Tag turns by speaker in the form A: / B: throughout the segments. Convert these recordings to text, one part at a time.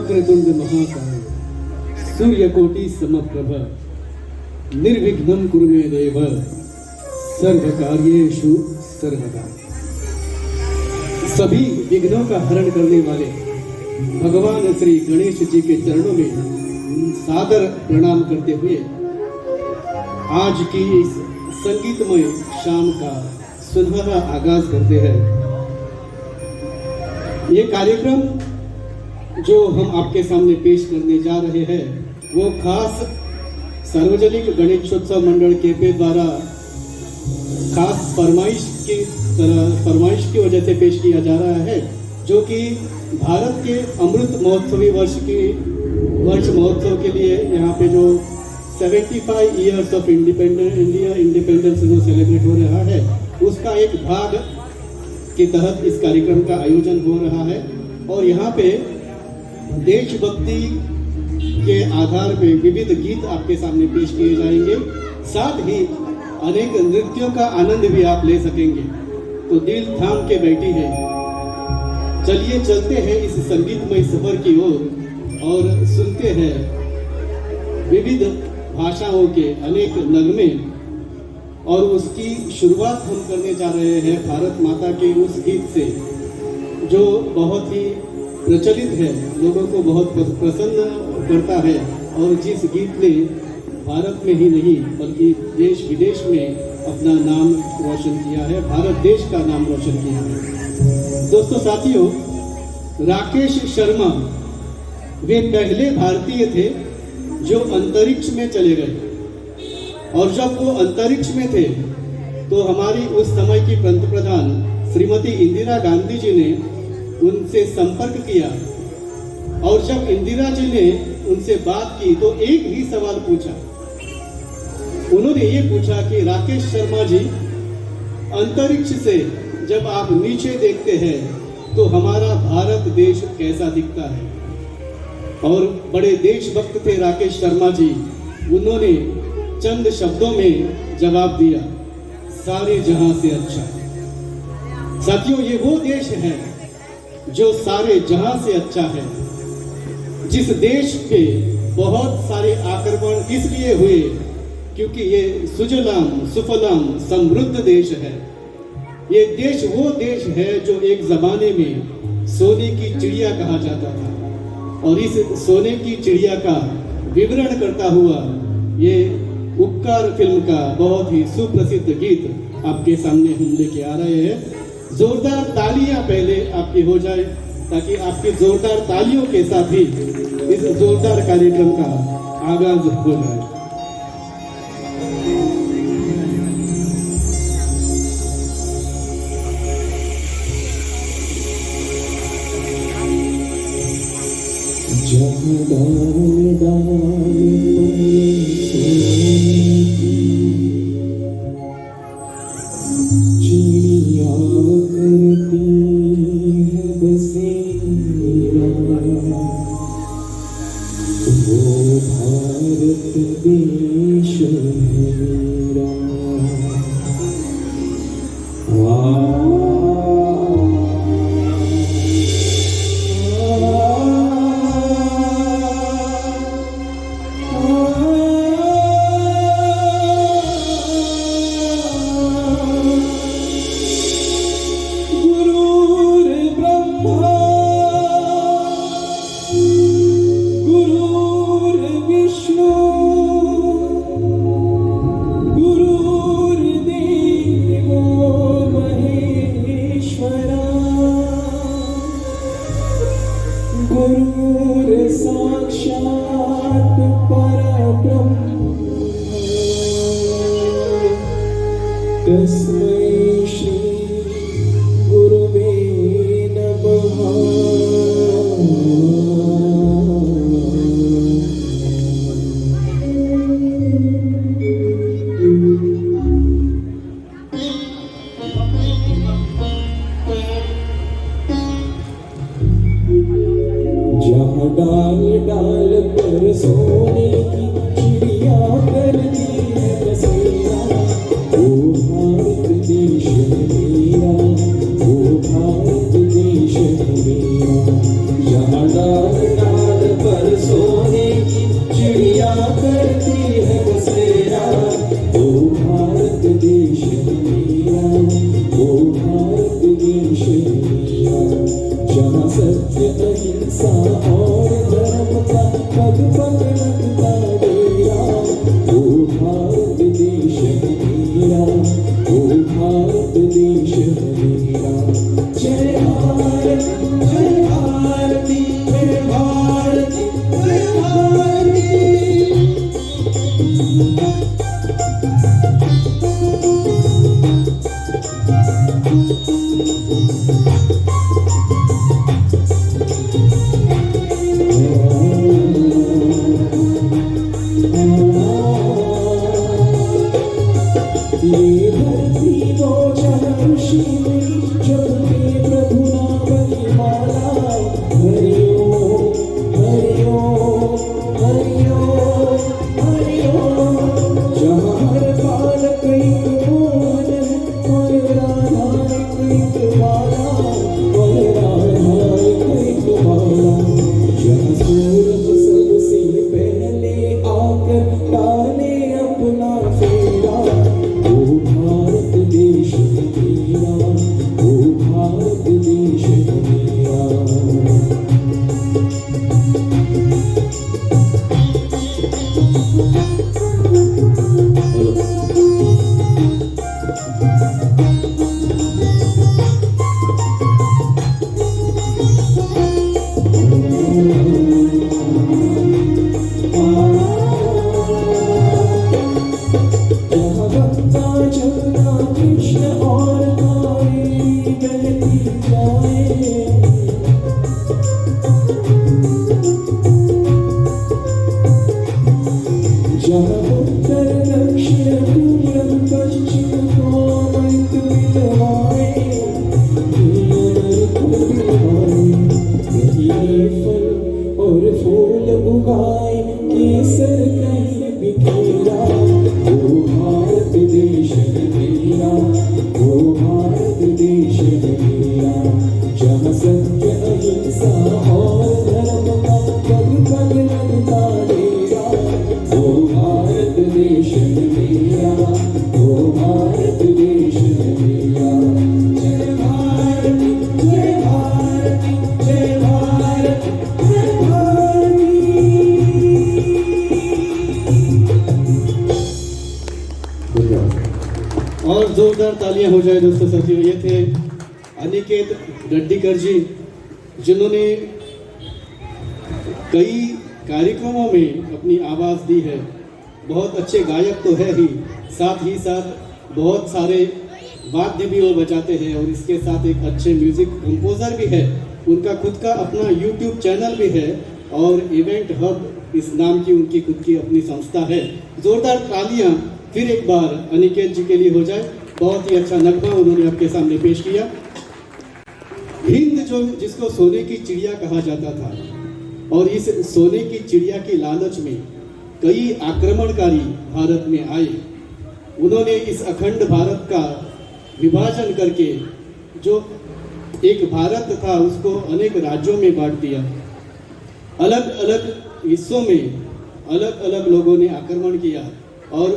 A: वक्रतुंड महाकाय सूर्यकोटि समप्रभ निर्विघ्नं कुरु मे देव सर्वकार्येषु सर्वदा। सभी विघ्नों का हरण करने वाले भगवान श्री गणेश जी के चरणों में सादर प्रणाम करते हुए आज की इस संगीतमय शाम का सुनहरा आगाज करते हैं। ये कार्यक्रम जो हम आपके सामने पेश करने जा रहे हैं वो खास सार्वजनिक गणेशोत्सव मंडल केपे द्वारा खास फरमाइश की वजह से पेश किया जा रहा है, जो कि भारत के अमृत महोत्सवी वर्ष महोत्सव के लिए यहाँ पे जो 75 ईयर्स ऑफ इंडिपेंडेंस जो सेलिब्रेट हो रहा है उसका एक भाग के तहत इस कार्यक्रम का आयोजन हो रहा है। और यहाँ पे देशभक्ति के आधार पे विविध गीत आपके सामने पेश किए जाएंगे, साथ ही अनेक नृत्यों का आनंद भी आप ले सकेंगे। तो दिल थाम के बैठी है, चलिए चलते हैं इस संगीतमय सफर की ओर और सुनते हैं विविध भाषाओं के अनेक नगमे। और उसकी शुरुआत हम करने जा रहे हैं भारत माता के उस गीत से जो बहुत ही प्रचलित है, लोगों को बहुत प्रसन्न करता है और जिस गीत ने भारत में ही नहीं बल्कि देश विदेश में अपना नाम रोशन किया है, भारत देश का नाम रोशन किया है। दोस्तों साथियों, राकेश शर्मा वे पहले भारतीय थे जो अंतरिक्ष में चले गए। और जब वो अंतरिक्ष में थे तो हमारी उस समय की पंतप्रधान श्रीमती इंदिरा गांधी जी ने उनसे संपर्क किया। और जब इंदिरा जी ने उनसे बात की तो एक ही सवाल पूछा। उन्होंने ये पूछा कि राकेश शर्मा जी, अंतरिक्ष से जब आप नीचे देखते हैं तो हमारा भारत देश कैसा दिखता है। और बड़े देशभक्त थे राकेश शर्मा जी, उन्होंने चंद शब्दों में जवाब दिया, सारे जहां से अच्छा। साथियों, ये वो देश है जो सारे जहां से अच्छा है, जिस देश पे बहुत सारे आक्रमण इसलिए हुए क्योंकि ये सुजलाम सुफलाम समृद्ध देश है। ये देश वो देश है जो एक जमाने में सोने की चिड़िया कहा जाता था। और इस सोने की चिड़िया का विवरण करता हुआ ये उपकार फिल्म का बहुत ही सुप्रसिद्ध गीत आपके सामने हम लेके आ रहे हैं। जोरदार तालियां पहले आपकी हो जाए ताकि आपकी जोरदार तालियों के साथ ही इस जोरदार कार्यक्रम का आगाज हो जाए।
B: डाल डाल पर सोने की चिड़िया करती है बसेरा। ओ भारत देश मेरा, ओ भारत देश मेरा। जहाँ डाल डाल जहाँ सत्य अहिंसा और धर्म का पग पग लगता डेरा, वो भारत देश है मेरा, वो भारत देश है मेरा। जय भारत जय भारती जय भारती जय भारती। ये धरती वो जहाँ ऋषि मुनि जपते प्रभु नाम की माला। हरि ओम हरि ओम हरि ओम हरि ओम। जहाँ हर बालक एक मोहन है और राधा एक माला, और राधा एक माला। जहाँ सूरज सबसे पहले आकर डाले अपना फेरा, वो भारत देश है मेरा, वो भारत देश है मेरा। जहाँ गंगा जमुना कृष्ण और कावेरी बहती जाए, जहाँ उत्तर दक्षिण पूरब पश्चिम को अमृत मिलवाए, अमृत मिलवाए। कहीं फल और फूल उगाए, केसर कहीं बिखेरा, वो भारत देश है मेरा, वो भारत देश है मेरा। जहाँ सत्य अहिंसा और धर्म का पग पग लगता डेरा, वो भारत देश है मेरा, वो भारत देश है मेरा। जय भारती जय भारती जय भारती जय भारती।
A: और जोरदार तालियां हो जाए दोस्तों साथियों। ये थे अनिकेत डड्डीकर जी, जिन्होंने कई कार्यक्रमों में अपनी आवाज़ दी है। बहुत अच्छे गायक तो है ही साथ बहुत सारे वाद्य भी वो बजाते हैं, और इसके साथ एक अच्छे म्यूजिक कंपोजर भी है। उनका खुद का अपना यूट्यूब चैनल भी है, और इवेंट हब इस नाम की उनकी खुद की अपनी संस्था है। जोरदार तालियां फिर एक बार अनिकेत जी के लिए हो जाए। बहुत ही अच्छा नगमा उन्होंने आपके सामने पेश किया। हिंद जो जिसको सोने की चिड़िया कहा जाता था, और इस सोने की चिड़िया की लालच में कई आक्रमणकारी भारत में आए। उन्होंने इस अखंड भारत का विभाजन करके जो एक भारत था उसको अनेक राज्यों में बांट दिया। अलग अलग हिस्सों में अलग अलग लोगों ने आक्रमण किया, और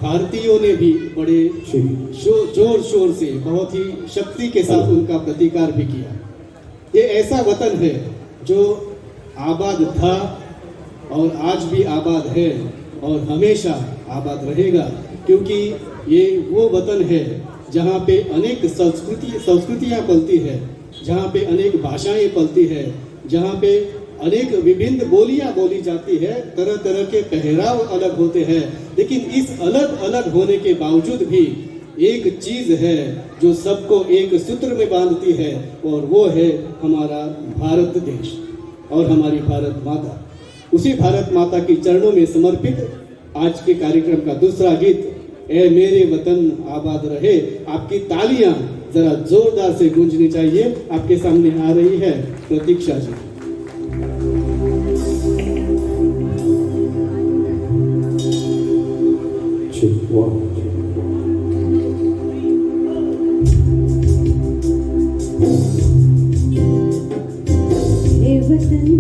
A: भारतीयों ने भी बड़े जोर शोर से बहुत ही शक्ति के साथ उनका प्रतिकार भी किया। ये ऐसा वतन है जो आबाद था और आज भी आबाद है और हमेशा आबाद रहेगा, क्योंकि ये वो वतन है जहाँ पे अनेक संस्कृतियाँ पलती है, जहाँ पे अनेक भाषाएं पलती है, जहाँ पे अनेक विभिन्न बोलियां बोली जाती है, तरह तरह के पहराव अलग होते हैं, लेकिन इस अलग अलग होने के बावजूद भी एक चीज है जो सबको एक सूत्र में बांधती है, और वो है हमारा भारत देश और हमारी भारत माता। उसी भारत माता की चरणों में समर्पित आज के कार्यक्रम का दूसरा गीत, ए मेरे वतन आबाद रहे। आपकी तालियां जरा जोरदार से गूंजनी चाहिए। आपके सामने आ रही है प्रतीक्षा जी।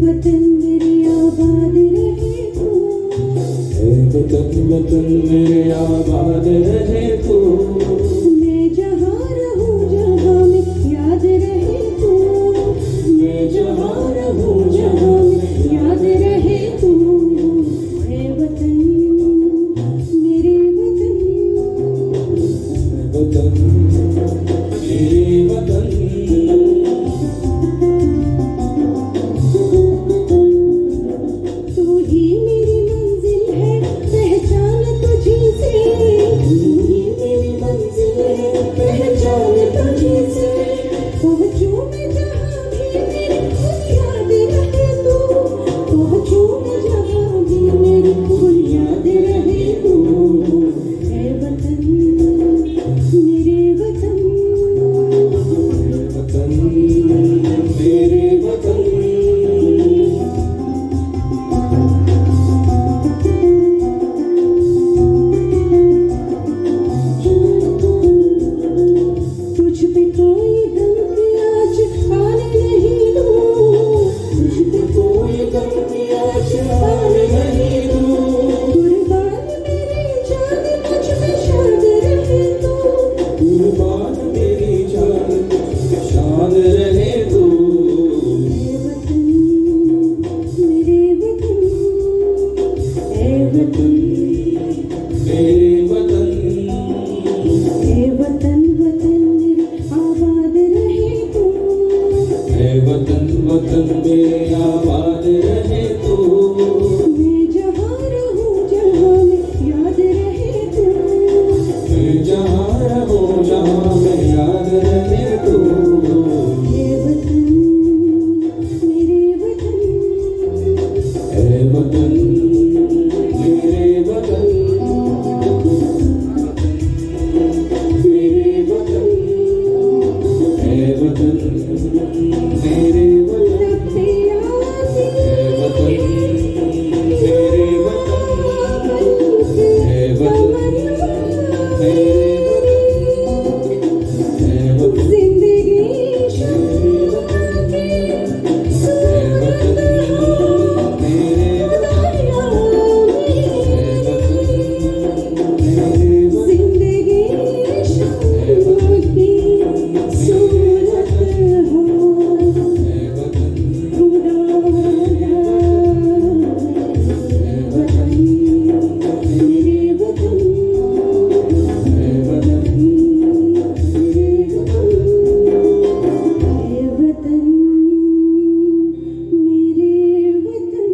C: वतन मेरी आबाद रहे तू,
B: वतन मेरे आबाद रहे तू।
C: मैं जहाँ रहूँ जहाँ में याद रहे तू,
B: मैं मेरे आबाद रहे तू
C: मैं जहाँ रहूं जहाँ में याद रहे तू
B: मैं जहाँ रहूं जहाँ में याद रहे तू
C: हे वतन मेरे वतन
B: ऐ वतन मेरे वतन मेरे वतन ऐ वतन मेरे वतन
C: रब्बे आसी
B: ऐ वतन मेरे वतन ऐ वतन मेरे वतन
C: जिंदगी शान की सूरत जिंदगी शान की सूरत हो खुदा वतन मेरे वतन हे वतन मेरे वतन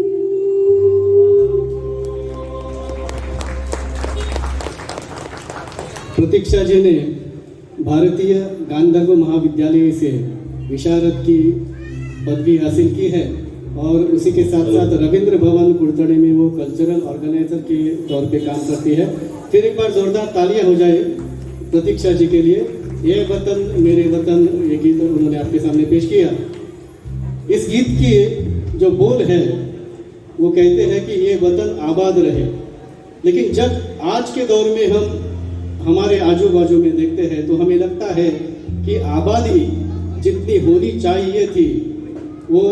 A: प्रतीक्षा जी ने भारतीय गांधर्व महाविद्यालय से विशारद की पदवी हासिल की है और उसी के साथ साथ रविंद्र भवन कुड़तड़े में वो कल्चरल ऑर्गेनाइजर के तौर पे काम करती है। फिर एक बार जोरदार तालियां हो जाए प्रतीक्षा जी के लिए। ये वतन मेरे वतन ये गीत उन्होंने आपके सामने पेश किया। इस गीत की जो बोल है वो कहते हैं कि ये वतन आबाद रहे, लेकिन जब आज के दौर में हम हमारे आजू बाजू में देखते हैं तो हमें लगता है कि आबादी जितनी होनी चाहिए थी वो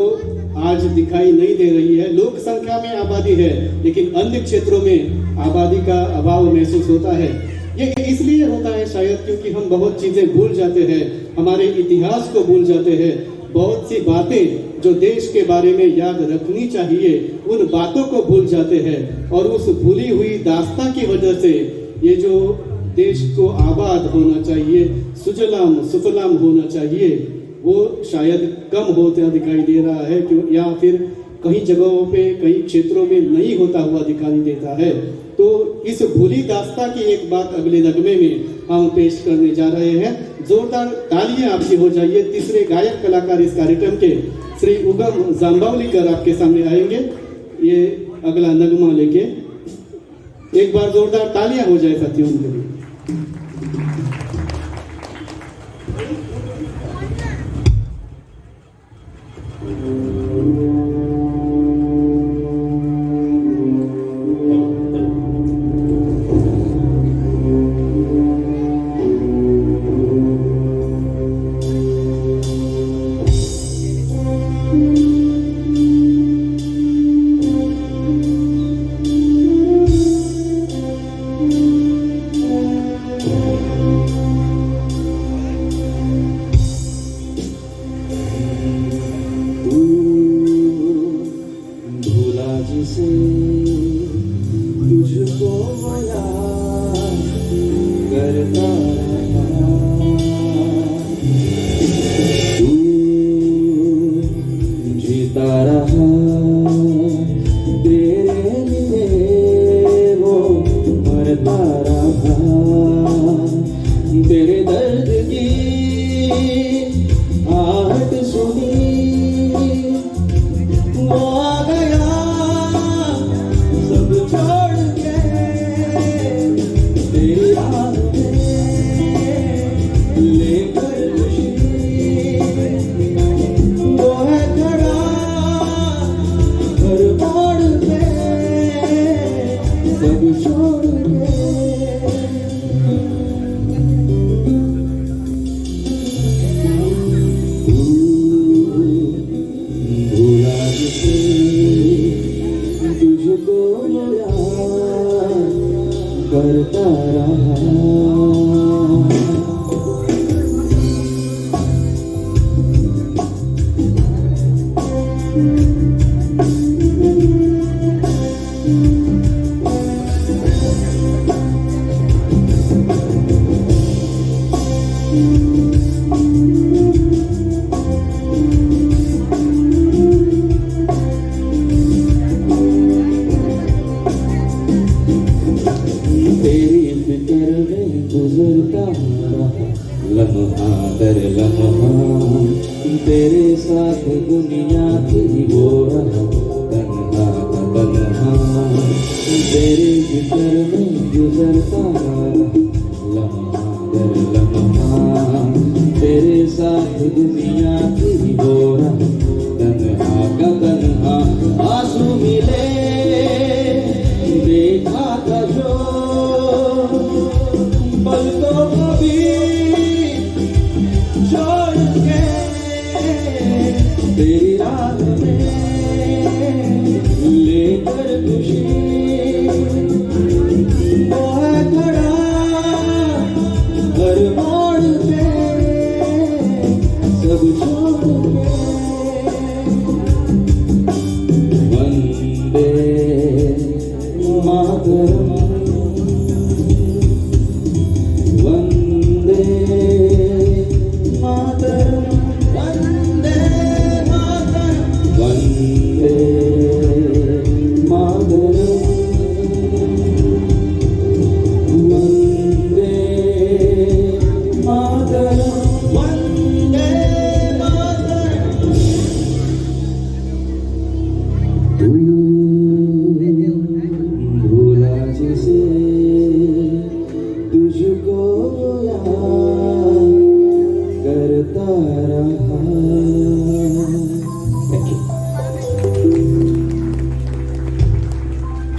A: आज दिखाई नहीं दे रही है। लोक संख्या में आबादी है लेकिन अन्य क्षेत्रों में आबादी का अभाव महसूस होता है। ये इसलिए होता है शायद क्योंकि हम बहुत चीजें भूल जाते हैं, हमारे इतिहास को भूल जाते हैं। बहुत सी बातें जो देश के बारे में याद रखनी चाहिए उन बातों को भूल जाते हैं और उस भूली हुई दास्तां की वजह से ये जो देश को आबाद होना चाहिए, सुजलाम सुफलाम होना चाहिए, वो शायद कम होता दिखाई दे रहा है क्यों, या फिर कहीं जगहों पे कई क्षेत्रों में नहीं होता हुआ दिखाई देता है। तो इस भूली दास्तां की एक बात अगले नगमे में हम पेश करने जा रहे हैं। जोरदार तालियां आपकी हो जाइए। तीसरे गायक कलाकार इस कार्यक्रम के श्री उगम जांबावलीकर आपके सामने आएंगे ये अगला नगमा लेके। एक बार जोरदार तालियां हो जाए साथियों उनके लिए।
B: तुझको याद करता रहा, तू जीता रहा तेरे लिए, वो मरता रहा तेरे दर्द की आहट सुनी, वो आ गया सब छोड़ के तेरी याद में लेकर खुशी, वो है खड़ा घर मोड़ पे सब छोड़ के। भूला जिसे तुझको याद करता रहा।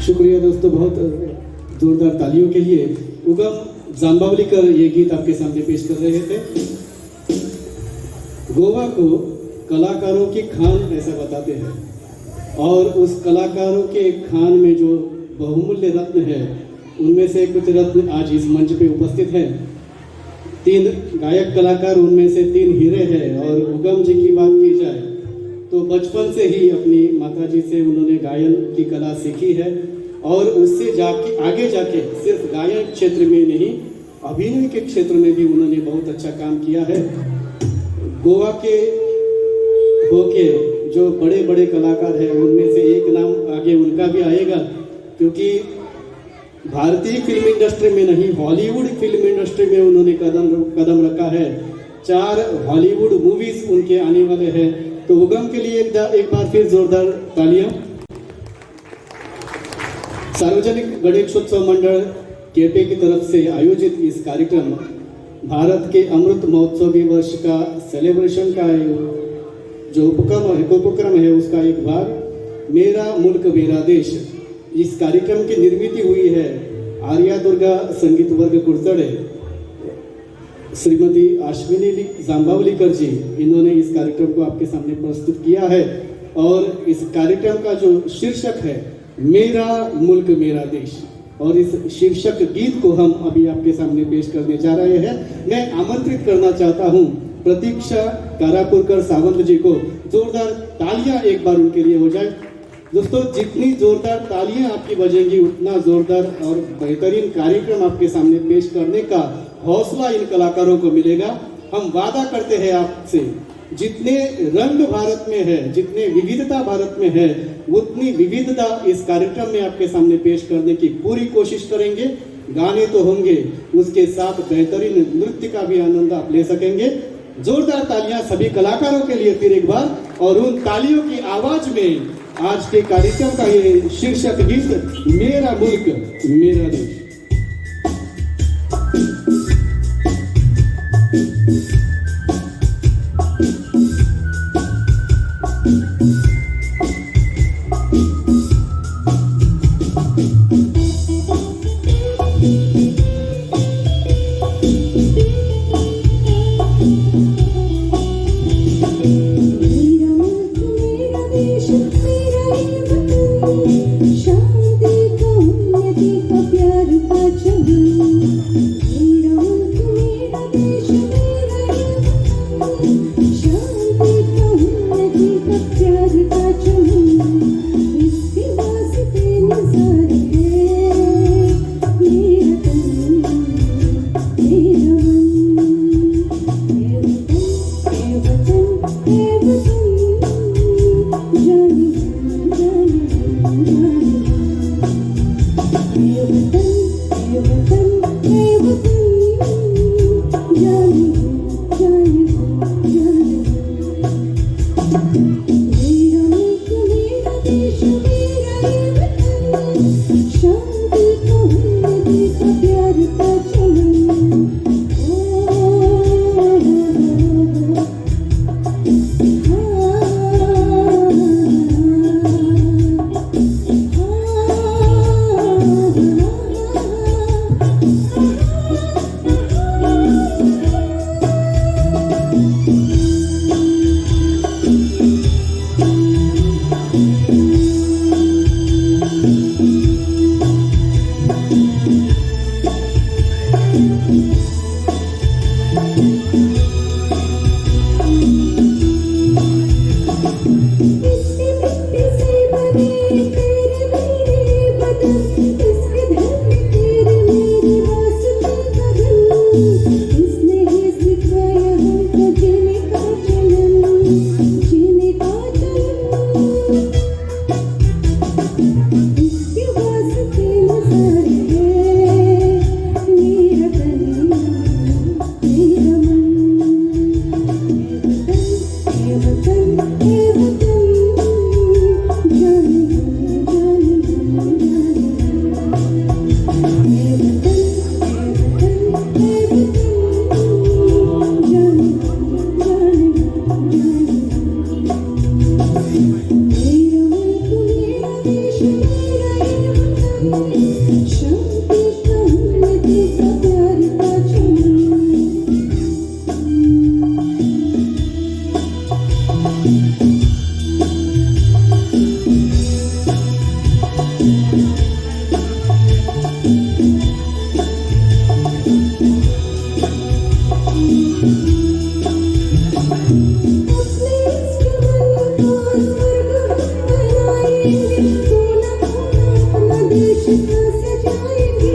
A: शुक्रिया दोस्तों, बहुत जोरदार तालियों के लिए। उगम जाम्बावलीकर ये गीत आपके सामने पेश कर रहे थे। गोवा को कलाकारों की खान ऐसा बताते हैं, और उस कलाकारों के खान में जो बहुमूल्य रत्न है, उनमें से कुछ रत्न आज इस मंच पे उपस्थित हैं। 3 गायक कलाकार, उनमें से 3 हीरे हैं। और उगम जी की बात की जाए तो बचपन से ही अपनी माताजी से उन्होंने गायन की कला सीखी है, और उससे जाके आगे जाके सिर्फ गायन क्षेत्र में नहीं, अभिनय के क्षेत्र में भी उन्होंने बहुत अच्छा काम किया है। गोवा के होके जो बड़े बड़े कलाकार हैं, उनमें से एक नाम आगे उनका भी आएगा, क्योंकि भारतीय फिल्म इंडस्ट्री में नहीं, हॉलीवुड फिल्म इंडस्ट्री में उन्होंने कदम रखा है। 4 हॉलीवुड मूवीज उनके आने वाले हैं। तो उगम के लिए एक बार फिर जोरदार तालियां। सार्वजनिक गणेशोत्सव मंडल केपे की तरफ से आयोजित इस कार्यक्रम भारत के अमृत महोत्सवी वर्ष का सेलिब्रेशन का जो उपक्रम है, उसका एक भाग मेरा मुल्क मेरा देश। इस कार्यक्रम की निर्मित हुई है आर्या दुर्गा संगीत वर्ग कुर्तड़े, श्रीमती अश्विनी जाम्बावलीकर जी। इन्होंने इस कार्यक्रम को आपके सामने प्रस्तुत किया है, और इस कार्यक्रम का जो शीर्षक है मेरा मुल्क मेरा देश, और इस शीर्षक गीत को हम अभी आपके सामने पेश करने जा रहे हैं। मैं आमंत्रित करना चाहता हूं प्रतीक्षा कारापुरकर सावंत जी को। जोरदार तालियां एक बार उनके लिए हो जाए। दोस्तों, जितनी जोरदार तालियां आपकी बजेंगी, उतना जोरदार और बेहतरीन कार्यक्रम आपके सामने पेश करने का हौसला इन कलाकारों को मिलेगा। हम वादा करते हैं आपसे, जितने रंग भारत में है, जितने विविधता भारत में है, उतनी विविधता इस कार्यक्रम में आपके सामने पेश करने की पूरी कोशिश करेंगे। गाने तो होंगे, उसके साथ बेहतरीन नृत्य का भी आनंद आप ले सकेंगे। जोरदार तालियां सभी कलाकारों के लिए फिर एक बार, और उन तालियों की आवाज में आज के कार्यक्रम का ये शीर्षक गीत मेरा मुल्क मेरा देश।
C: करेंगे, कोना कोना अपना देश का सजाएंगे।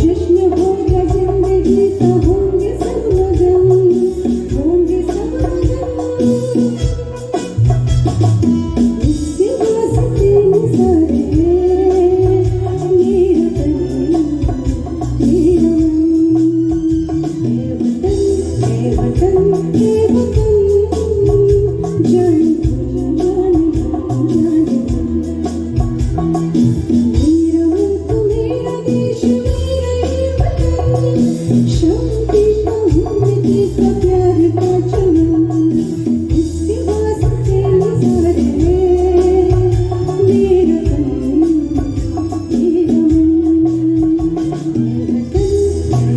C: जश्न होगा जिंदगी का, होंगे सब मगन, होंगे सब मगन। इसके वास्ते निसारे मेरा तन, मेरा मन। हे वतन, हे वतन, हे वतन, जान जान मेरा मुल्क, मेरा देश, मेरा ये वतन। शांति का, उन्नति का, प्यार का चमन। इसके वास्ते निसारे मेरा तन, मेरा मन। हे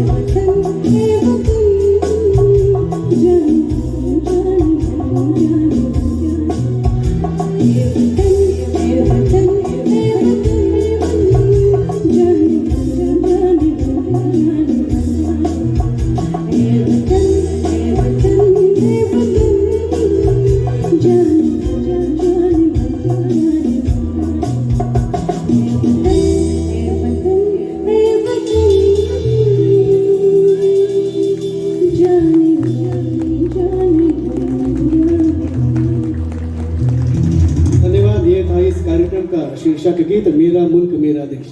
C: वतन, हे वतन, हे
A: धन्यवाद। ये था इस कार्यक्रम का शीर्षक गीत मेरा मुल्क मेरा देश।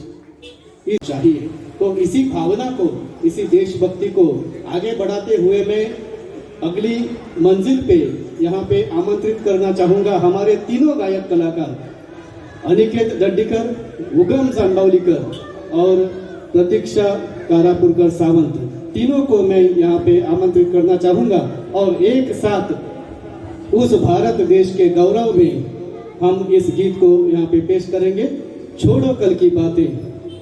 A: ये चाहिए तो इसी भावना को, इसी देशभक्ति को आगे बढ़ाते हुए मैं अगली मंजिल पे यहाँ पे आमंत्रित करना चाहूँगा हमारे तीनों गायक कलाकार अनिकेत दड्डीकर, उगम जांबावलीकर और प्रतीक्षा कारापुरकर सावंत, तीनों को मैं यहाँ पे आमंत्रित करना चाहूँगा। और एक साथ उस भारत देश के गौरव में हम इस गीत को यहाँ पे पेश करेंगे। छोड़ो कल की बातें,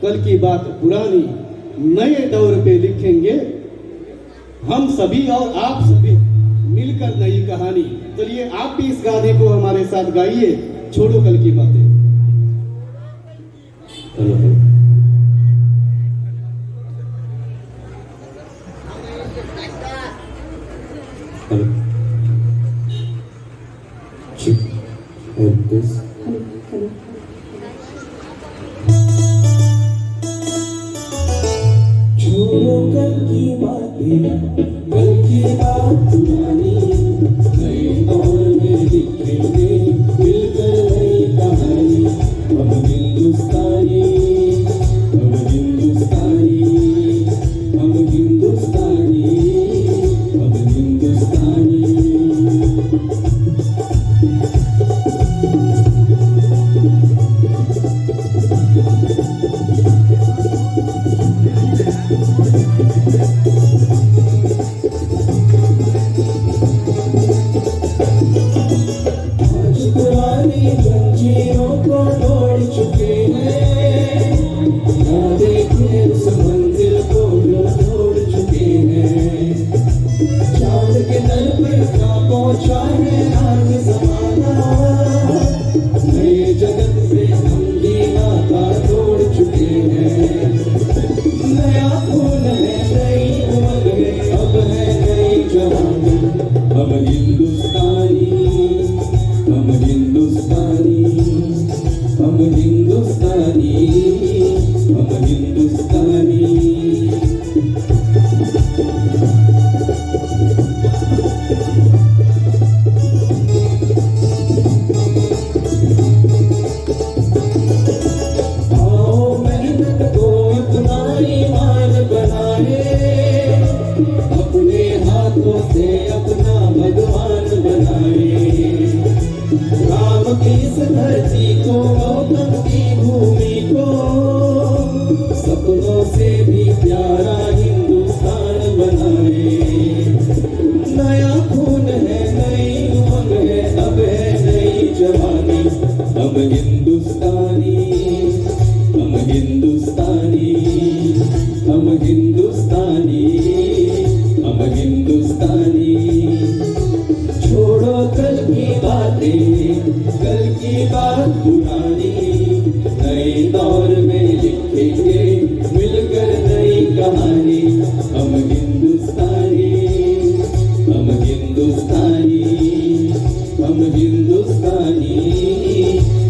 A: कल की बात पुरानी, नए दौर पे लिखेंगे हम सभी और आप सभी मिलकर नई कहानी। चलिए आप भी इस गाने को हमारे साथ गाइए, छोड़ो कल की बातें।
B: छोड़ो कल की बातें, कल की बात पुरानी, नए दौर में लिखेंगे मिलकर नई कहानी। हम हिंदुस्तानी, हम हिंदुस्तानी, हम हिंदुस्तानी, हम हिंदुस्तानी। आज पुरानी जंजीरों को तोड़ चुके हैं, ना देखे उस मंजिल को जो छोड़ चुके हैं। चांद के दर पर क्या पहुंचा है आज ज़माना, नए जगत से हम भी नाता तोड़ चुके हैं। नया खून है, नई उमंग है, अब है नई जवानी। हम हिंदुस्तानी, हम हिंदुस्तानी, हम हिंदुस्तानी, हम हिंदुस्तानी। आओ मेहनत को अपना ईमान बनाए, अपने हाथों से अपना भगवान बनाए। राम की इस धरती को, गौतम की भूमि को, सपनों से भी प्यारा हिंदुस्तान बनाए। नया खून है, नई उमंग है, अब है नई जवानी। हम हिंदुस्तानी, हम हिंदुस्तानी, हम हिंदुस्तानी, हम हिंदुस्तानी। छोड़ो कल की बातें, कल की बात पुरानी, नए दौर में लिखेंगे मिलकर नई कहानी। हम हिंदुस्तानी, हम हिंदुस्तानी, हम हिंदुस्तानी,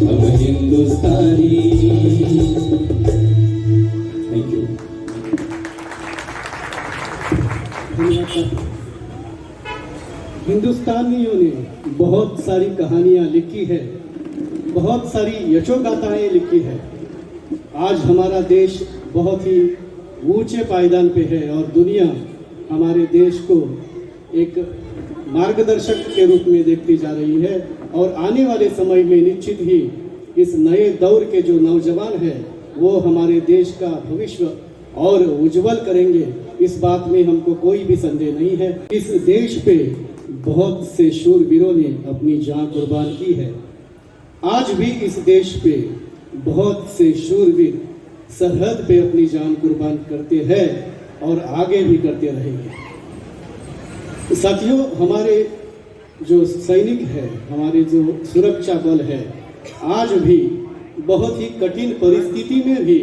B: हम तारी। Thank you.
A: हिंदुस्तानियों ने बहुत सारी कहानियां लिखी है, बहुत सारी यशोगाथाएं लिखी है। आज हमारा देश बहुत ही ऊंचे पायदान पे है और दुनिया हमारे देश को एक मार्गदर्शक के रूप में देखती जा रही है। और आने वाले समय में निश्चित ही इस नए दौर के जो नौजवान हैं वो हमारे देश का भविष्य और उज्जवल करेंगे, इस बात में हमको कोई भी संदेह नहीं है। इस देश पे बहुत से शूरवीरों ने अपनी जान कुर्बान की है। आज भी इस देश पे बहुत से शूरवीर सरहद पे अपनी जान कुर्बान करते हैं और आगे भी करते रहेंगे। साथियों, हमारे जो सैनिक है, हमारे जो सुरक्षा बल है, आज भी बहुत ही कठिन परिस्थिति में भी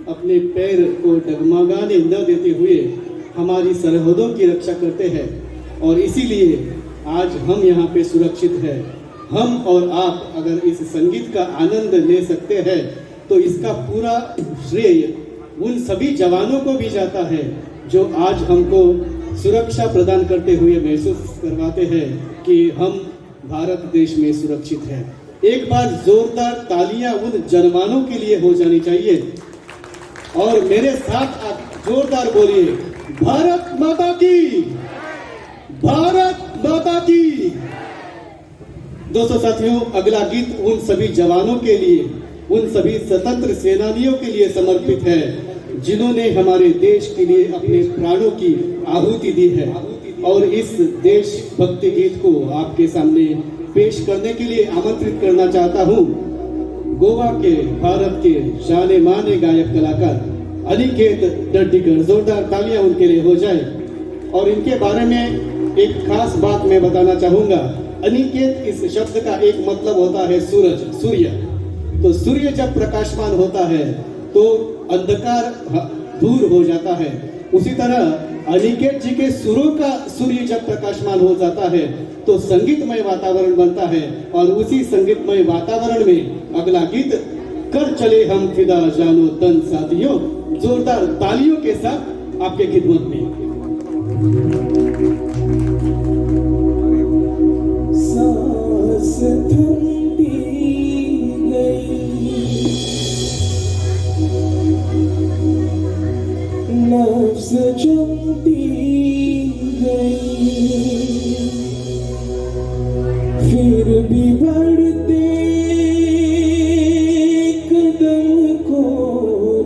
A: अपने पैर को डगमगाने न देते हुए हमारी सरहदों की रक्षा करते हैं। और इसीलिए आज हम यहाँ पे सुरक्षित हैं। हम और आप अगर इस संगीत का आनंद ले सकते हैं तो इसका पूरा श्रेय उन सभी जवानों को भी जाता है जो आज हमको सुरक्षा प्रदान करते हुए महसूस करवाते हैं कि हम भारत देश में सुरक्षित हैं। एक बार जोरदार तालियां उन जवानों के लिए हो जानी चाहिए और मेरे साथ आप जोरदार बोलिए, भारत माता की, भारत माता की। दोस्तों साथियों, अगला गीत उन सभी जवानों के लिए, उन सभी स्वतंत्र सेनानियों के लिए समर्पित है जिन्होंने हमारे देश के लिए अपने प्राणों की आहुति दी है। और इस देशभक्ति गीत को आपके सामने पेश करने के लिए आमंत्रित करना चाहता हूँ गोवा के, भारत के जाने माने गायक कलाकार अनिकेत डड्डीकर। जोरदार तालियां उनके लिए हो जाए। और इनके बारे में एक खास बात मैं बताना चाहूंगा। अनिकेत इस शब्द का एक मतलब होता है सूरज, सूर्य। तो सूर्य जब प्रकाशमान होता है तो अंधकार दूर हो जाता है। उसी तरह अनिकेत जी के सुरों का सूर्य जब प्रकाशमान हो जाता है तो संगीतमय वातावरण बनता है। और उसी संगीतमय वातावरण में अगला गीत कर चले हम फिदा जानो तन साथियों, जोरदार तालियों के साथ आपके खिदमत में।
B: सांस थमती गई, नफ्स जमती गई, फिर भी बढ़ते कदम को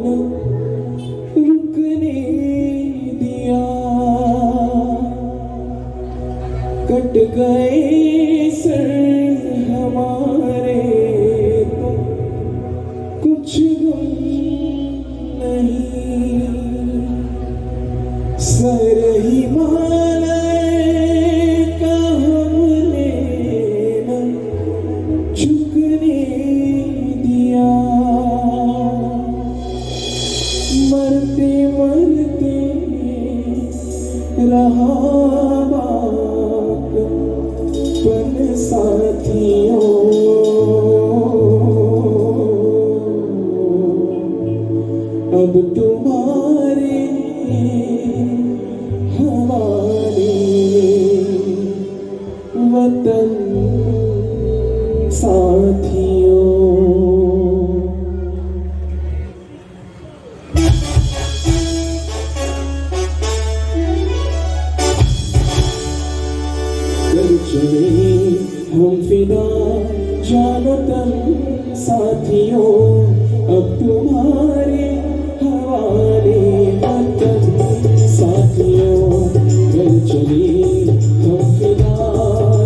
B: न रुकने दिया। कट गए सर हमारे तो कुछ गम नहीं, सर हिमालय का हमने न झुकने दिया। मरते मरते रहा पन साथियों, अब तुम्हारे हमारे वतन साथियों। कर चले हम फिदा जानो तन साथियों, अब तुम्हारे हवाले वतन साथियों। कर चले हम फिदा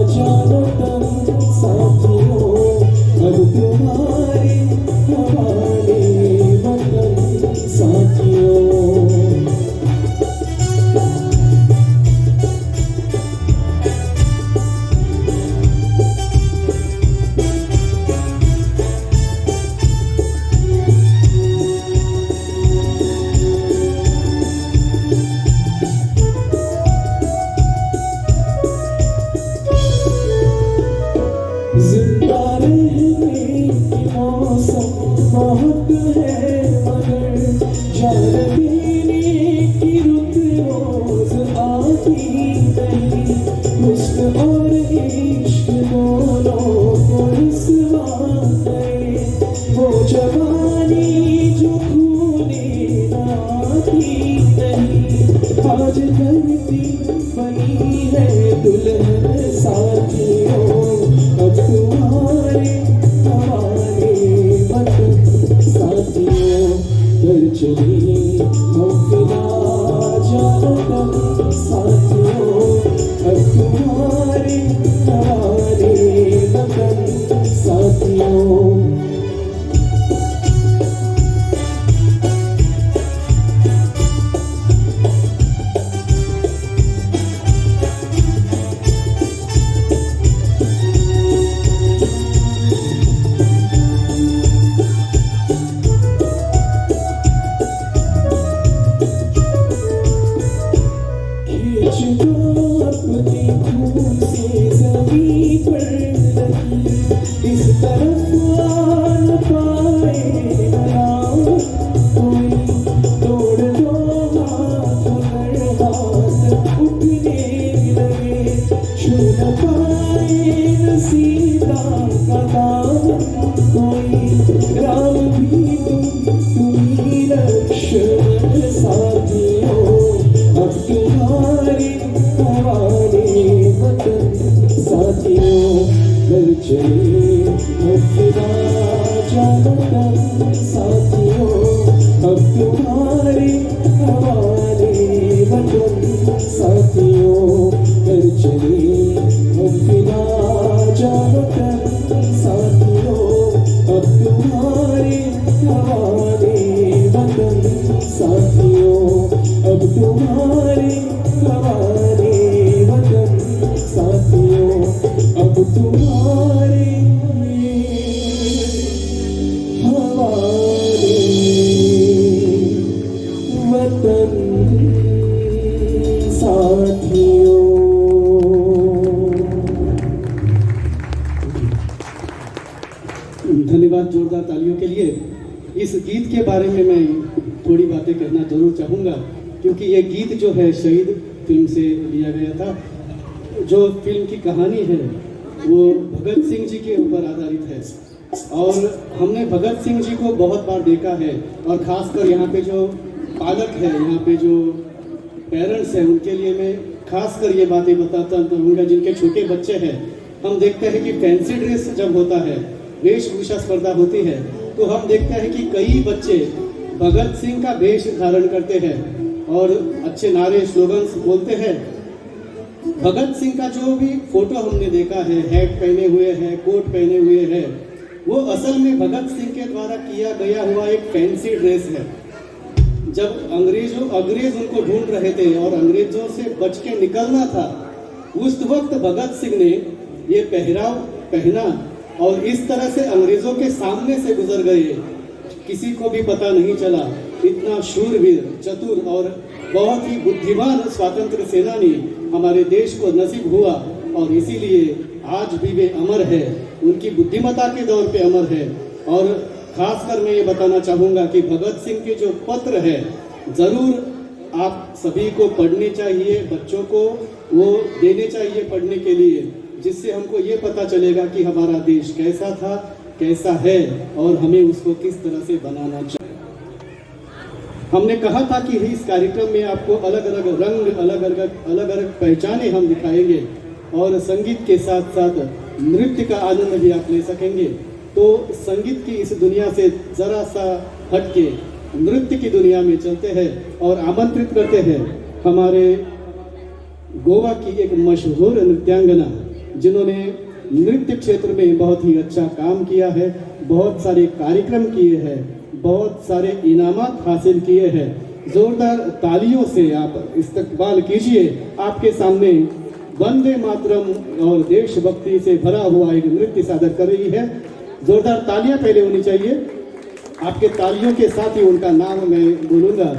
B: जानो तन साथियों, अब तुम्हारे हवाले वतन साथियों। जिंदा रहने की मौसम चली हम फिदा जानकर साथियों अब तुम्हारे हवाले वतन साथियों अपने खून से ज़मीं पर लगी इस तरफ न पाए ना कोई तोड़ दो हाथ मगर हाथ उठने लगे छू न पाए नसीबा का दामन कोई राम भी तुम्ही लक्ष्मण साथियों अब तुम्हारे हवाले वतन साथियों घर चले अब फिदा जानकर साथियों अब तुम्हारे हवाले वतन साथियों घर चले अब फिदा जानकर साथियों अब तुम्हारे हवाले वतन साथियों अब तुम्हारे हवाले वतन साथियों अब तुम्हारे हवाले वतन साथियों।
A: धन्यवाद जोरदार तालियों के लिए। इस गीत के बारे में मैं थोड़ी बातें कहना जरूर चाहूँगा क्योंकि ये गीत जो है शहीद फिल्म से लिया गया था। जो फिल्म की कहानी है वो भगत सिंह जी के ऊपर आधारित है और हमने भगत सिंह जी को बहुत बार देखा है और ख़ासकर यहाँ पे जो पालक है, यहाँ पे जो पेरेंट्स हैं, उनके लिए मैं खासकर ये बातें बताता रहूँगा जिनके छोटे बच्चे हैं। हम देखते हैं कि फैंसी ड्रेस जब होता है, वेशभूषा स्पर्धा होती है, तो हम देखते हैं कि कई बच्चे भगत सिंह का वेश धारण करते हैं और अच्छे नारे स्लोगन्स बोलते हैं। भगत सिंह का जो भी फोटो हमने देखा है, हैट पहने हुए है, कोट पहने हुए है, वो असल में भगत सिंह के द्वारा किया गया हुआ एक फैंसी ड्रेस है। जब अंग्रेज उनको ढूंढ रहे थे और अंग्रेजों से बच के निकलना था, उस वक्त भगत सिंह ने ये पहराव पहना और इस तरह से अंग्रेजों के सामने से गुजर गए। किसी को भी पता नहीं चला। इतना शूरवीर, चतुर और बहुत ही बुद्धिमान स्वातंत्र सेनानी हमारे देश को नसीब हुआ और इसीलिए आज भी वे अमर है, उनकी बुद्धिमत्ता के दौर पे अमर है। और खासकर मैं ये बताना चाहूँगा कि भगत सिंह के जो पत्र है ज़रूर आप सभी को पढ़ने चाहिए, बच्चों को वो देने चाहिए पढ़ने के लिए, जिससे हमको ये पता चलेगा कि हमारा देश कैसा था, कैसा है और हमें उसको किस तरह से बनाना चाहिए। हमने कहा था कि इस कार्यक्रम में आपको अलग अलग रंग, अलग अलग पहचाने हम दिखाएंगे और संगीत के साथ साथ नृत्य का आनंद भी आप ले सकेंगे। तो संगीत की इस दुनिया से ज़रा सा हटके नृत्य की दुनिया में चलते हैं और आमंत्रित करते हैं हमारे गोवा की एक मशहूर नृत्यांगना जिन्होंने नृत्य क्षेत्र में बहुत ही अच्छा काम किया है, बहुत सारे कार्यक्रम किए हैं, बहुत सारे इनामात हासिल किए हैं। जोरदार तालियों से आप इस्तकबाल कीजिए। आपके सामने वंदे मातरम और देशभक्ति से भरा हुआ एक नृत्य सादर कर रही है। जोरदार तालियां पहले होनी चाहिए। आपके तालियों के साथ ही उनका नाम मैं बोलूँगा।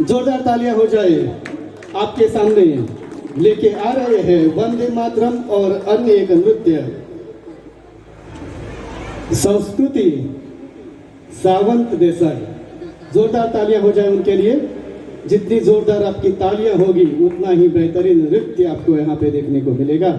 A: जोरदार तालियां हो जाए। आपके सामने लेके आ रहे हैं वंदे मातरम और अन्य एक नृत्य संस्कृति सावंत देसाई। जोरदार तालियां हो जाए उनके लिए। जितनी जोरदार आपकी तालियां होगी उतना ही बेहतरीन नृत्य आपको यहाँ पे देखने को मिलेगा।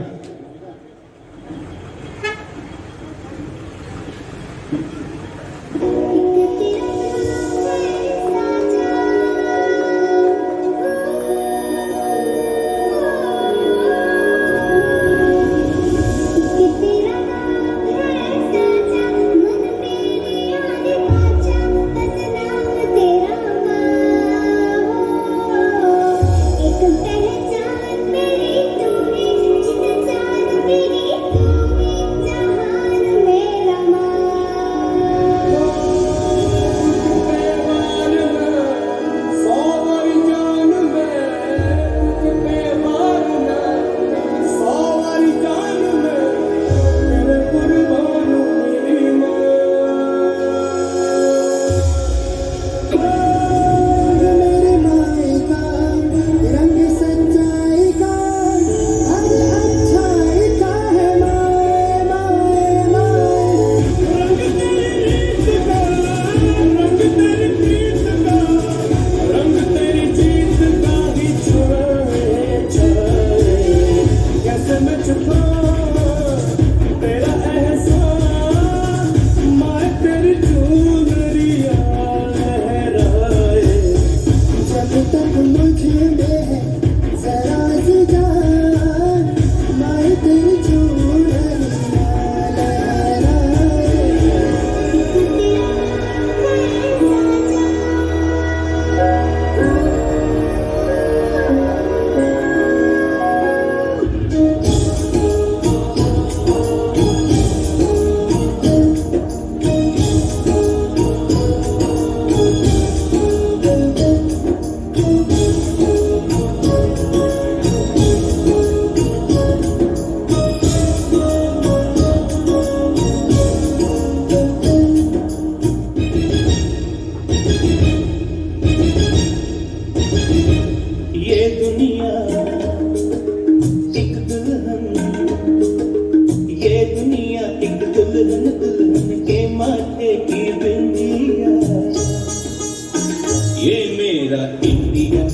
D: मेरा इंडिया,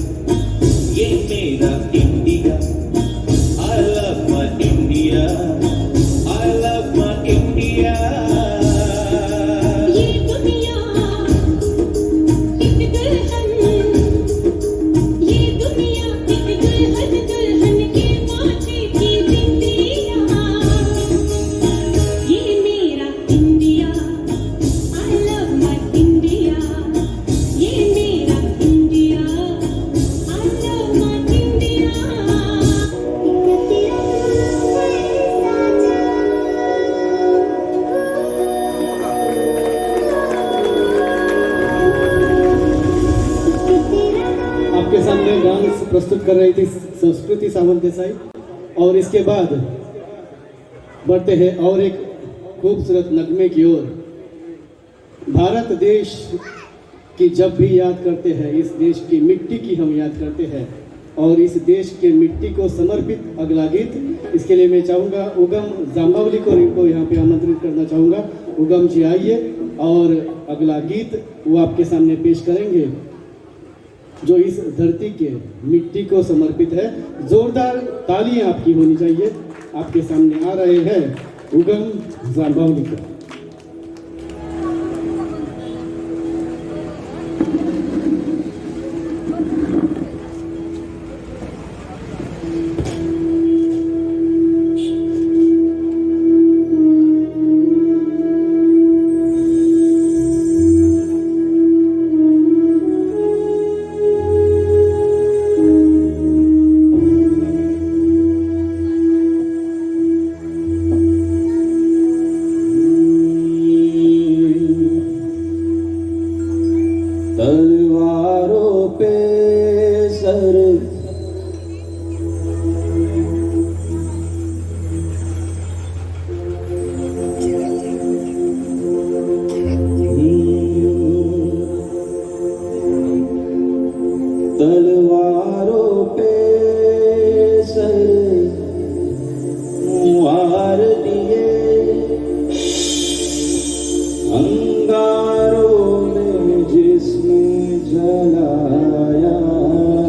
D: ये मेरा India. I love my India, I love my India।
C: ये दुनिया एक दुल्हन, ये दुनिया एक दुल्हन, दुल्हन के माथे की बिंदिया। ये मेरा India, I love my India। ये मेरा India, I love my India।
A: आपके सामने डांस प्रस्तुत कर रही थी संस्कृति सावंत देसाई। और इसके बाद बढ़ते हैं और एक खूबसूरत नगमे की ओर। भारत देश की जब भी याद करते हैं, इस देश की मिट्टी की हम याद करते हैं और इस देश के मिट्टी को समर्पित अगला गीत। इसके लिए मैं चाहूँगा उगम जाम्बावली को इनको यहाँ पे आमंत्रित करना चाहूँगा। उगम जी आइए और अगला गीत वो आपके सामने पेश करेंगे जो इस धरती के मिट्टी को समर्पित है। जोरदार तालियां आपकी होनी चाहिए। आपके सामने आ रहे हैं उगम जाम्बावली को।
B: तलवारों पे सर तलवारों पे सर वार दिए, अंगारों में जिस्म जलाया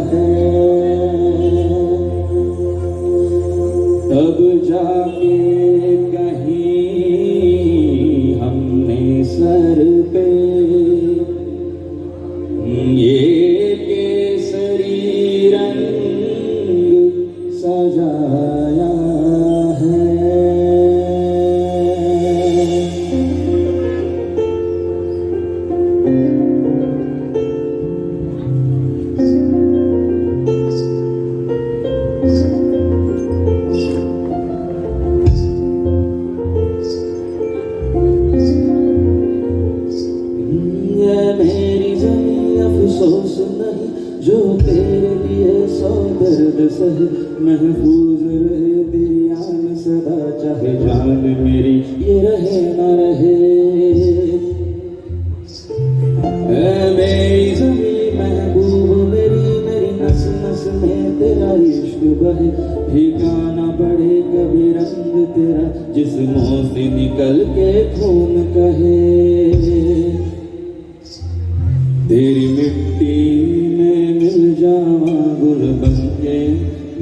B: है, तब जाके कहीं हमने सर पे ये केसरी रंग सजाया है। मेरी ज़मीं अफसोस नहीं जो तेरे लिए सौ दर्द सहे, महफूज रहे तेरी आन सदा, चाहे जान मेरी ये रहे न रहे। मेरी ज़मीं महबूब मेरी, मेरी नस नस में तेरा इश्क बहे, ठिकाना पड़े कभी रंग तेरा जिस्मों से निकल के खून कहे। तेरी मिट्टी में मिल जावा गुल बनके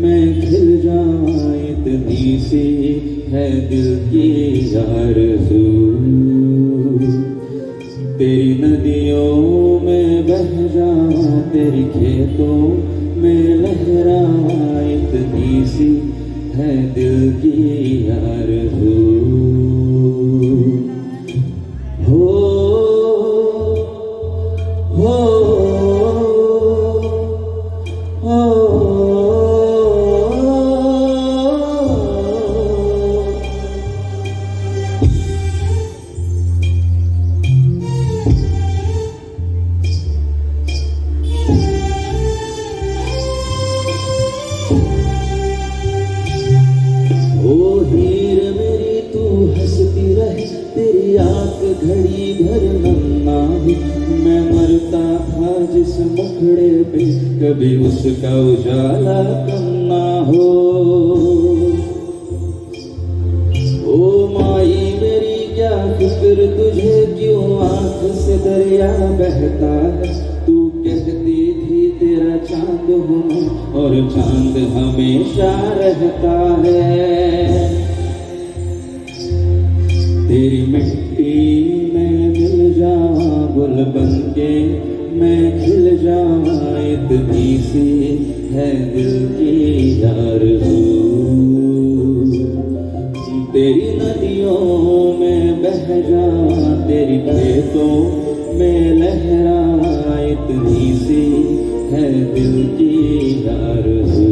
B: मैं खिल जावा, इतनी सी है दिल की आरज़ू। तेरी नदियों में बह जावा, तेरी खेतों में लहरावा, इतनी सी है दिल की आरज़ू। ओ हीर मेरी तू हंसती रहे, तेरी आंख घड़ी भर नम ना हो, मैं मरता था जिस मुखड़े पे कभी उसका उजाला कम ना हो। ओ माई मेरी क्या फिक्र तुझे, क्यों आंख से दरिया बहता है, तू कहती थी चांद हूँ मैं और चांद हमेशा रहता है। तेरी मिट्टी में मिल जाऊं गुल बनके मैं खिल जाऊं, इतनी सी है दिल की आरज़ू। तेरी नदियों में बह जाऊं, तेरी खेतों में लहरा, इतनी सी है दिल की आरज़ू।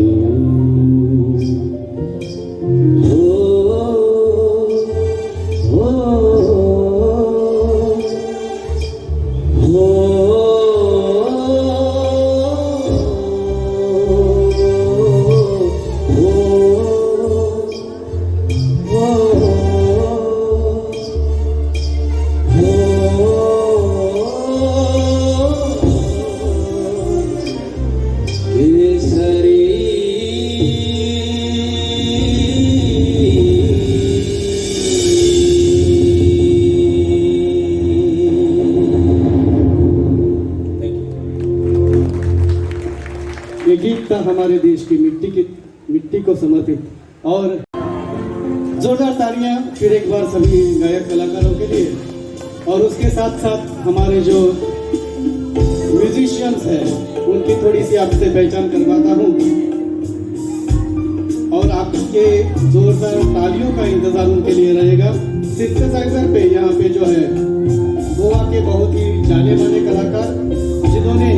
A: ये गीत था हमारे देश की मिट्टी को समर्पित। और जोरदार तालियां फिर एक बार सभी गायक कलाकारों के लिए, और उसके साथ साथ हमारे जो म्यूजिशियंस हैं उनकी थोड़ी सी आपसे पहचान करवाता हूँ, और आपके जोरदार तालियों का इंतजार उनके लिए रहेगा। सिंथेसाइजर पे यहाँ पे जो है गोवा के बहुत ही जाने माने कलाकार जिन्होंने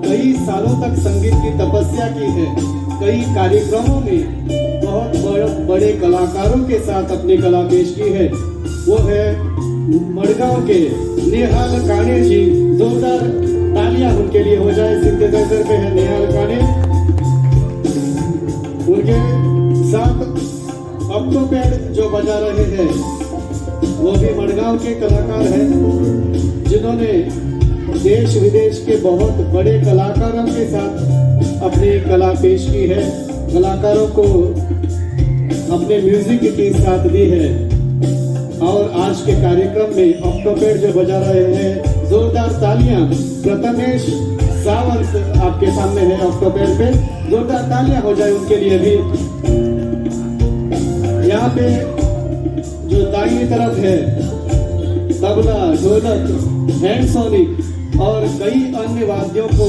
A: कई सालों तक संगीत की तपस्या की है, कई कार्यक्रमों में बहुत बड़े कलाकारों के साथ अपनी कला पेश की है, वो है मडगांव के नेहाल काणे जी। जोरदार तालियां उनके लिए हो जाए। सिंथेसाइजर पे है नेहाल काणे, उनके साथ ऑक्टोपैड जो बजा रहे हैं वो भी मडगांव के कलाकार हैं जिन्होंने देश विदेश के बहुत बड़े कलाकारों के साथ अपनी कला पेश की है, कलाकारों को अपने म्यूजिक की साथ दी है। और आज के कार्यक्रम में ऑक्टोपैड जो बजा रहे हैं, जोरदार तालियां। प्रथमेश सावंत आपके सामने है ऑक्टोपैड पे, जोरदार तालियां हो जाए उनके लिए भी। यहाँ पे जो दाहिनी तरफ है तबला, ढोलक, हैंडसोनिक और कई अन्य वाद्यों को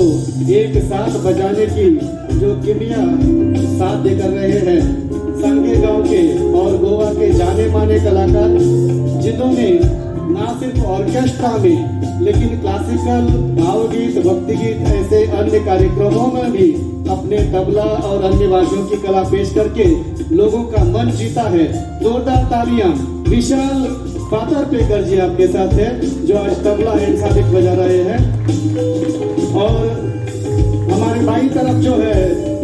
A: एक साथ बजाने की जो किमिया साथ देकर रहे हैं संगे गांव के और गोवा के जाने माने कलाकार, जिन्होंने ना सिर्फ ऑर्केस्ट्रा में लेकिन क्लासिकल, भावगीत, भक्ति गीत ऐसे अन्य कार्यक्रमों में भी अपने तबला और अन्य वाद्यों की कला पेश करके लोगों का मन जीता है। जोरदार तालियां। विशाल फातरपेकर जी आपके साथ है जो आज तबला हैंडसोनिक बजा रहे हैं, और हमारे बाईं तरफ जो है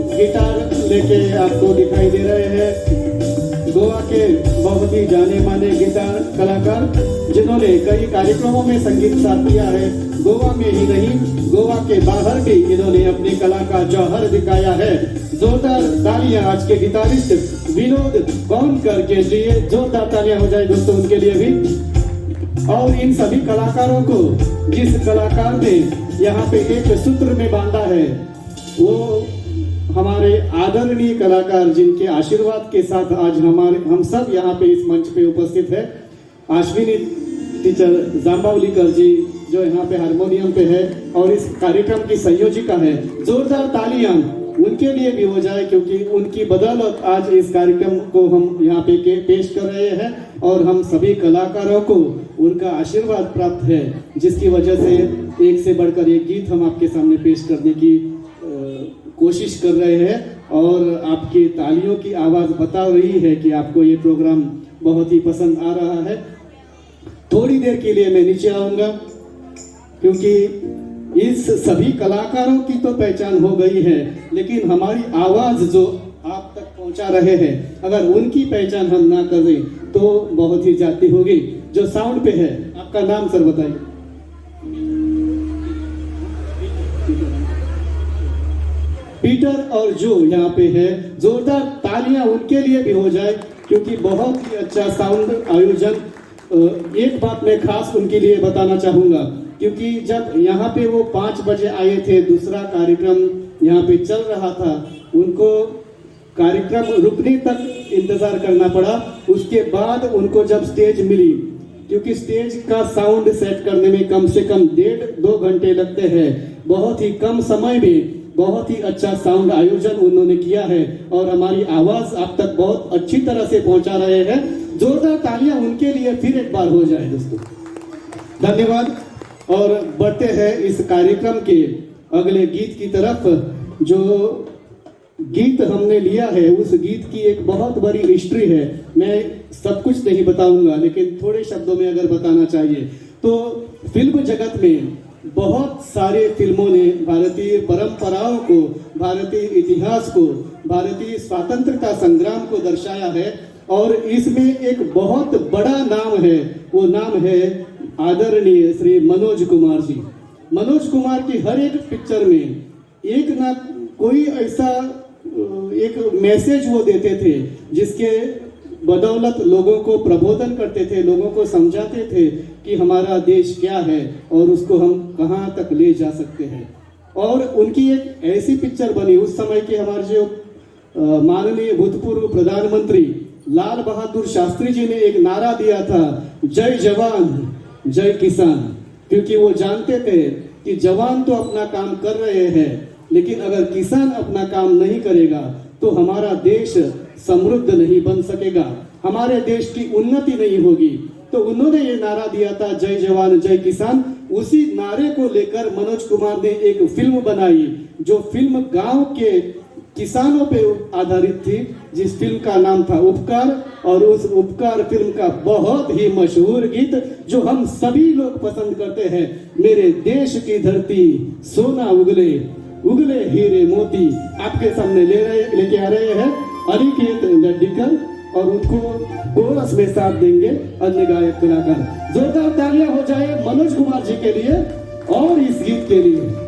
A: गिटार लेके आपको दिखाई दे रहे हैं गोवा के बहुत ही जाने माने गिटार कलाकार जिन्होंने कई कार्यक्रमों में संगीत साथ दिया है। गोवा में ही नहीं, गोवा के बाहर भी इन्होंने अपनी कला का जौहर दिखाया है। जोरदार तालियां आज के गिटारिस्ट विनोद कौनकर के लिए, जोरदार तालियां हो जाए दोस्तों उनके लिए भी। और इन सभी कलाकारों को जिस कलाकार ने यहाँ पे एक सूत्र में बांधा है वो हमारे आदरणीय कलाकार जिनके आशीर्वाद के साथ आज हम सब यहाँ पे इस मंच पे उपस्थित है। अश्विनी टीचर जांबावलीकर जी जो यहाँ पे हारमोनियम पे है और इस कार्यक्रम की संयोजिका है। जोरदार तालियां उनके लिए भी हो जाए क्योंकि उनकी बदौलत आज इस कार्यक्रम को हम यहाँ पे पेश कर रहे हैं और हम सभी कलाकारों को उनका आशीर्वाद प्राप्त है, जिसकी वजह से एक से बढ़कर एक गीत हम आपके सामने पेश करने की कोशिश कर रहे हैं। और आपकी तालियों की आवाज बता रही है कि आपको ये प्रोग्राम बहुत ही पसंद आ रहा है। थोड़ी देर के लिए मैं नीचे आऊंगा क्योंकि इस सभी कलाकारों की तो पहचान हो गई है, लेकिन हमारी आवाज जो आप तक पहुंचा रहे हैं अगर उनकी पहचान हम ना करें तो बहुत ही जाती होगी। जो साउंड पे है, आपका नाम सर बताइए। पीटर और जो यहाँ पे है, जोरदार तालियां उनके लिए भी हो जाए क्योंकि बहुत ही अच्छा साउंड आयोजन। एक बात मैं खास उनके लिए बताना चाहूंगा क्योंकि जब यहाँ पे वो 5 बजे आए थे दूसरा कार्यक्रम यहाँ पे चल रहा था, उनको कार्यक्रम रुकने तक इंतजार करना पड़ा। उसके बाद उनको जब स्टेज मिली, क्योंकि स्टेज का साउंड सेट करने में कम से कम 1.5-2 घंटे लगते हैं, बहुत ही कम समय में बहुत ही अच्छा साउंड आयोजन उन्होंने किया है और हमारी आवाज आप तक बहुत अच्छी तरह से पहुंचा रहे हैं। जोरदार तालियां उनके लिए फिर एक बार हो जाए दोस्तों। धन्यवाद। और बढ़ते हैं इस कार्यक्रम के अगले गीत की तरफ। जो गीत हमने लिया है उस गीत की एक बहुत बड़ी हिस्ट्री है। मैं सब कुछ नहीं बताऊंगा, लेकिन थोड़े शब्दों में अगर बताना चाहिए तो फिल्म जगत में बहुत सारे फिल्मों ने भारतीय परंपराओं को, भारतीय इतिहास को, भारतीय स्वतंत्रता संग्राम को दर्शाया है। और इसमें एक बहुत बड़ा नाम है, वो नाम है आदरणीय श्री मनोज कुमार जी। मनोज कुमार की हर एक पिक्चर में एक ना कोई ऐसा एक मैसेज वो देते थे जिसके बदौलत लोगों को प्रबोधन करते थे, लोगों को समझाते थे कि हमारा देश क्या है और उसको हम कहाँ तक ले जा सकते हैं। और उनकी एक ऐसी पिक्चर बनी, उस समय के हमारे जो माननीय भूतपूर्व प्रधानमंत्री लाल बहादुर शास्त्री जी ने एक नारा दिया था, जय जवान जय किसान। क्योंकि वो जानते थे कि जवान तो अपना काम कर रहे हैं, लेकिन अगर किसान अपना काम नहीं करेगा तो हमारा देश समृद्ध नहीं बन सकेगा, हमारे देश की उन्नति नहीं होगी। तो उन्होंने ये नारा दिया था, जय जवान जय किसान। उसी नारे को लेकर मनोज कुमार ने एक फिल्म बनाई, जो फिल्म गांव के किसानों पे आधारित थी, जिस फिल्म का नाम था उपकार। और उस उपकार फिल्म का बहुत ही मशहूर गीत जो हम सभी लोग पसंद करते हैं, मेरे देश की धरती सोना उगले उगले हीरे मोती, आपके सामने लेके आ रहे हैं अनिकेत लड्डीकर। और उनको कोरस में साथ देंगे अन्य गायक कलाकार। जोरदार तालियां हो जाए मनोज कुमार जी के लिए और इस गीत के लिए।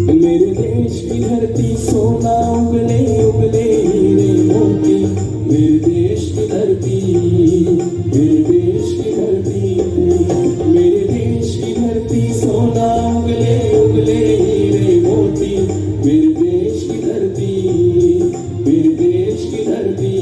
B: मेरे देश की धरती सोना उगले उगले हीरे मोती, मेरे देश की धरती, मेरे देश की धरती, मेरे देश की धरती सोना उगले उगले हीरे मोती, मेरे देश की धरती, मेरे देश की धरती।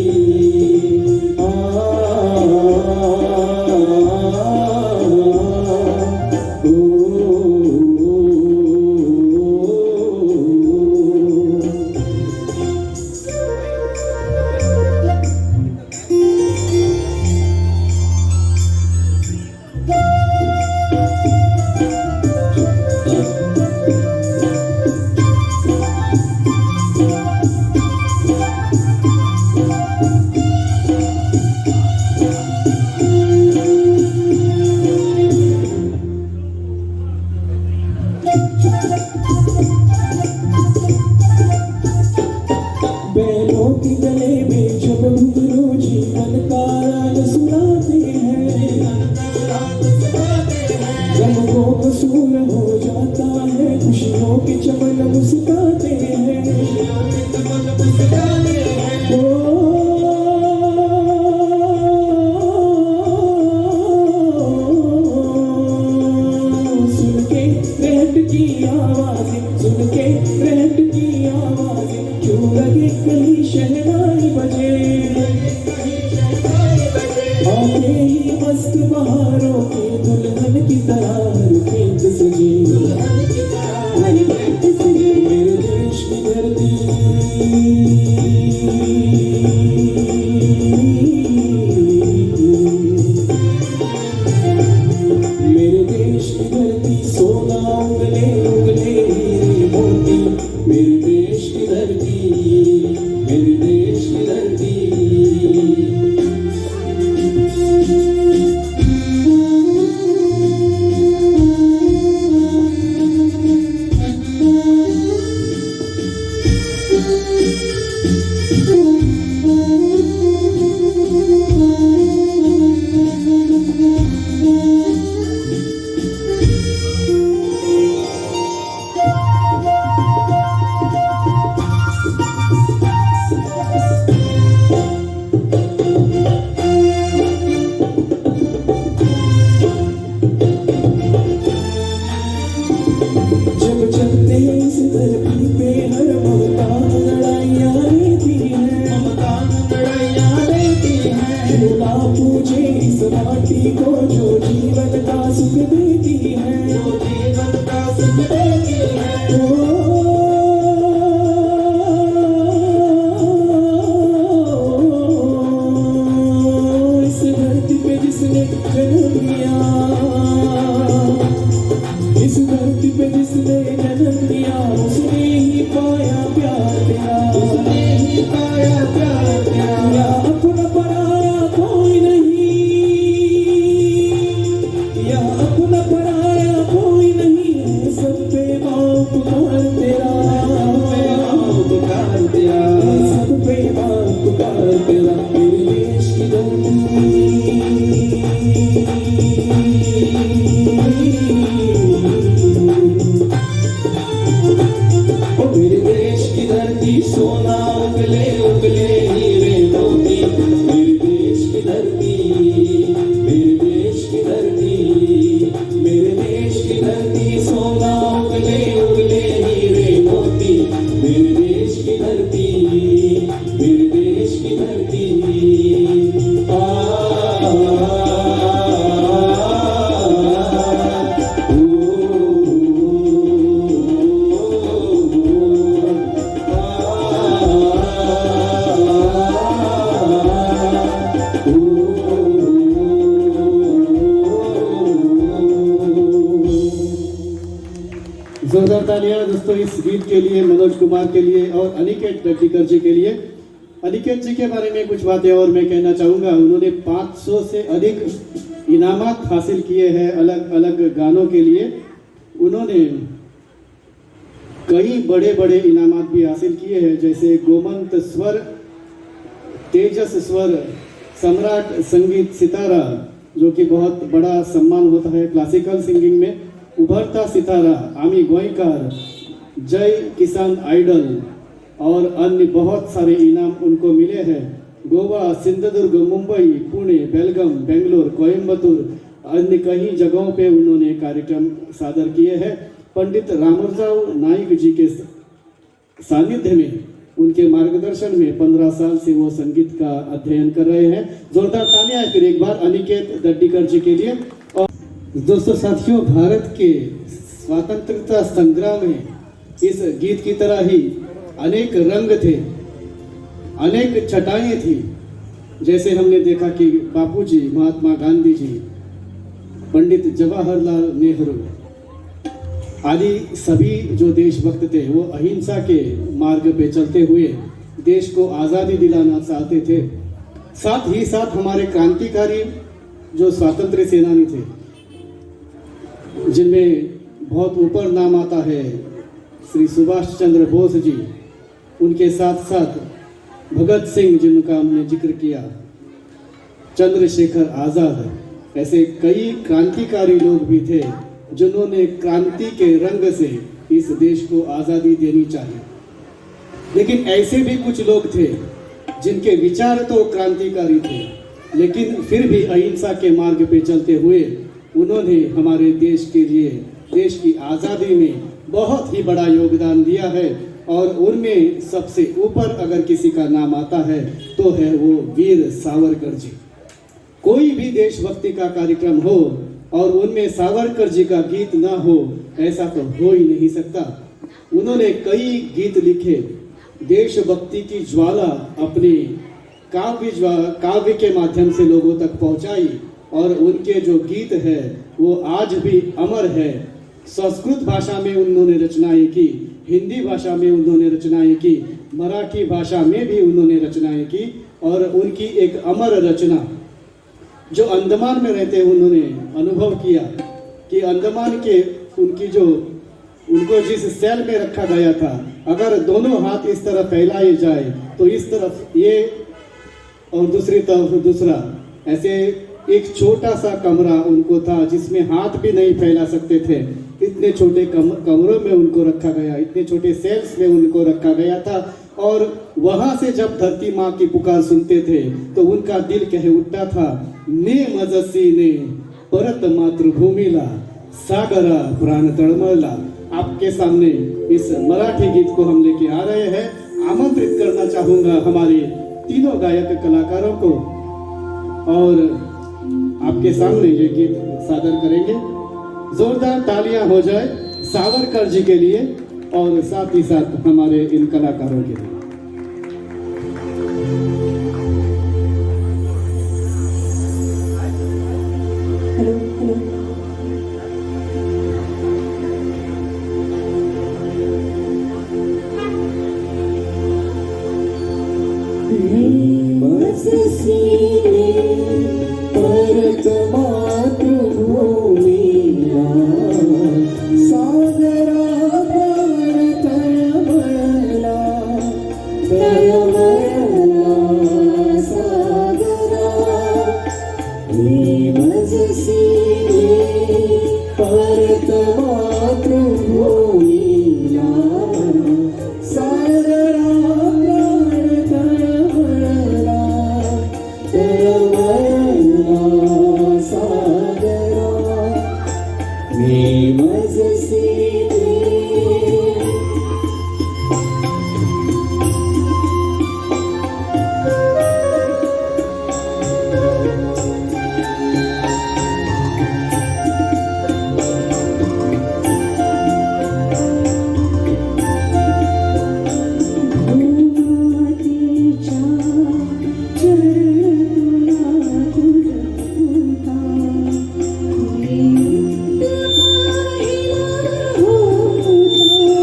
B: बैलों के गले में जब घुंघरू जीवन का राग सुनाते हैं, गम को कसूर हो जाता है, खुशियों के चमन मुस्काते हैं। सुन के रहट की आवाज़ें, सुन के रहट की आवाज़ें, क्यों लगे कहीं शहनाई बजे, आते ही मस्त बहारों के दुल्हन की तरह हर खेत सजे। मेरे देश की धरती, मेरे देश की धरती सोना उगले उगले हीरे है, वो जीवन का सुख देती है। इस धरती पे जिसने जन्म लिया, इस धरती पे जिसने जन्म लिया, उसने ही पाया प्यार तेरा, उसने ही पाया प्यार तेरा। या अपना पराया कोई नहीं, या अपना पराया कोई नहीं है, सब पे माँ पुकार तेरा, पुकार तेरा, सब पे माँ पुकार तेरा। मेरे देश की धरती, मेरे देश की धरती सोना उगले उगले हीरे मोती। मेरे देश की धरती, मेरे देश की धरती, मेरे देश की धरती सोना उगले उगले हीरे मोती। मेरे देश की धरती, मेरे देश की धरती।
A: जोरदार तालियां दोस्तों इस गीत के लिए, मनोज कुमार के लिए और अनिकेत दड्डीकर जी के लिए। अनिकेत जी के बारे में कुछ बातें और मैं कहना चाहूँगा। उन्होंने 500 से अधिक इनामात हासिल किए हैं अलग अलग गानों के लिए। उन्होंने कई बड़े बड़े इनामात भी हासिल किए हैं, जैसे गोमंत स्वर, तेजस स्वर, सम्राट संगीत सितारा, जो कि बहुत बड़ा सम्मान होता है क्लासिकल सिंगिंग में, उभरता सितारा, आमी गोयकार, जय किसान आइडल और अन्य बहुत सारे इनाम उनको मिले हैं। गोवा, सिंधुदुर्ग, मुंबई, पुणे, बेलगाम, बेंगलोर, कोयम्बतूर, अन्य कई जगहों पे उन्होंने कार्यक्रम सादर किए हैं। पंडित रामोजाव नाइक जी के सानिध्य में, उनके मार्गदर्शन में 15 साल से वो संगीत का अध्ययन कर रहे हैं। जोरदार तालियां फिर एक बार अनिकेत दड्डीकर जी के लिए। और दोस्तों साथियों, भारत के स्वतंत्रता संग्राम में इस गीत की तरह ही अनेक रंग थे, अनेक छटाएं थी। जैसे हमने देखा कि बापूजी, महात्मा गांधी जी, पंडित जवाहरलाल नेहरू आदि सभी जो देशभक्त थे वो अहिंसा के मार्ग पे चलते हुए देश को आज़ादी दिलाना चाहते थे। साथ ही साथ हमारे क्रांतिकारी जो स्वतंत्र सेनानी थे, जिनमें बहुत ऊपर नाम आता है श्री सुभाष चंद्र बोस जी, उनके साथ साथ भगत सिंह जिनका हमने जिक्र किया, चंद्रशेखर आज़ाद, ऐसे कई क्रांतिकारी लोग भी थे जिन्होंने क्रांति के रंग से इस देश को आज़ादी देनी चाहिए। लेकिन ऐसे भी कुछ लोग थे जिनके विचार तो क्रांतिकारी थे, लेकिन फिर भी अहिंसा के मार्ग पे चलते हुए उन्होंने हमारे देश के लिए, देश की आज़ादी में बहुत ही बड़ा योगदान दिया है। और उनमें सबसे ऊपर अगर किसी का नाम आता है तो है वो वीर सावरकर जी। कोई भी देशभक्ति का कार्यक्रम हो और उनमें सावरकर जी का गीत ना हो, ऐसा तो हो ही नहीं सकता। उन्होंने कई गीत लिखे, देशभक्ति की ज्वाला अपने काव्य के माध्यम से लोगों तक पहुंचाई, और उनके जो गीत है वो आज भी अमर है। संस्कृत भाषा में उन्होंने रचनाएं की, हिंदी भाषा में उन्होंने रचनाएं की, मराठी भाषा में भी उन्होंने रचनाएं की। और उनकी एक अमर रचना जो अंडमान में रहते उन्होंने अनुभव किया कि अंडमान के उनको जिस सेल में रखा गया था, अगर दोनों हाथ इस तरफ फैलाए जाए तो इस तरफ ये और दूसरी तरफ दूसरा, ऐसे एक छोटा सा कमरा उनको था जिसमें हाथ भी नहीं फैला सकते थे। इतने छोटे कमरों में उनको रखा गया, इतने छोटे सेल्स में उनको रखा गया था। और वहां से जब धरती माँ की पुकार सुनते थे तो उनका दिल कह उठता था, ने मजसी ने परत मातृभूमीला सागरा प्राण तळमळला। आपके सामने इस मराठी गीत को हम लेके आ रहे हैं। आमंत्रित करना चाहूंगा हमारे तीनों गायक कलाकारों को, और आपके सामने ये गीत सादर करेंगे। जोरदार तालियां हो जाए सावरकर जी के लिए और साथ ही साथ हमारे इन कलाकारों के लिए।
C: हेलो हेलो
B: बस सीने परत मातृभूमिया सागरा प्राण तळमळला सागरा मी बस सीने परत मातृभूमिया सागरा प्राण तळमळला सागरा मी मजसी
C: भूमातीच्या चरणा तुला होता मी पाहिला होता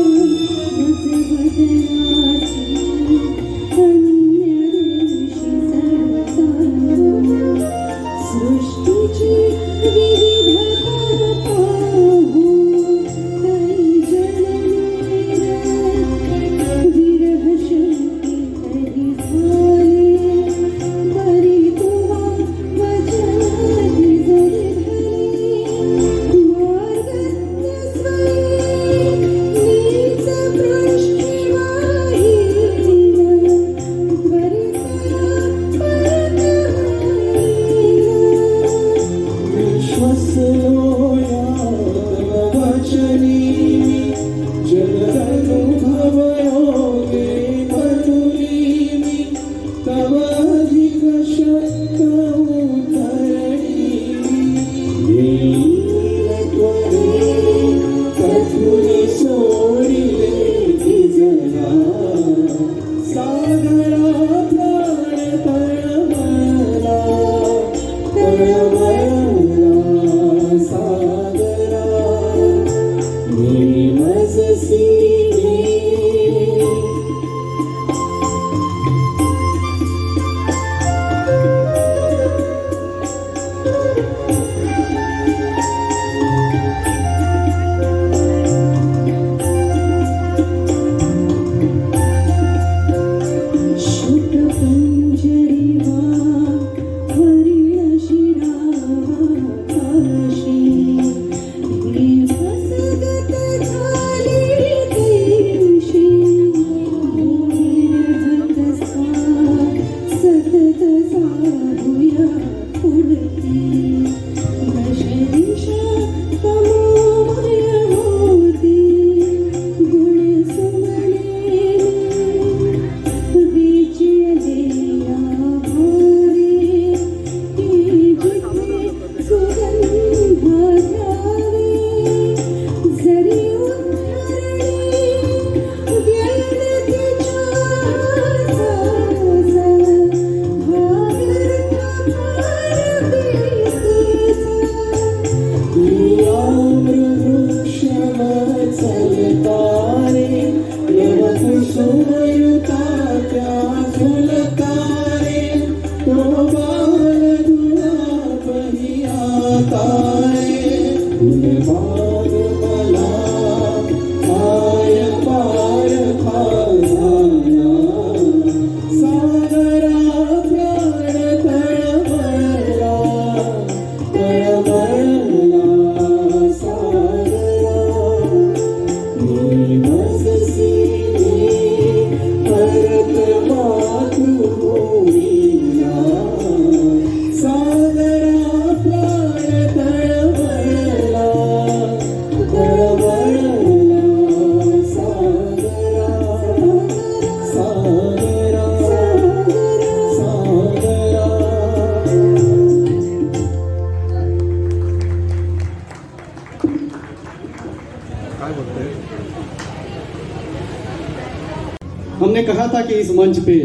A: हमने कहा था कि इस मंच पे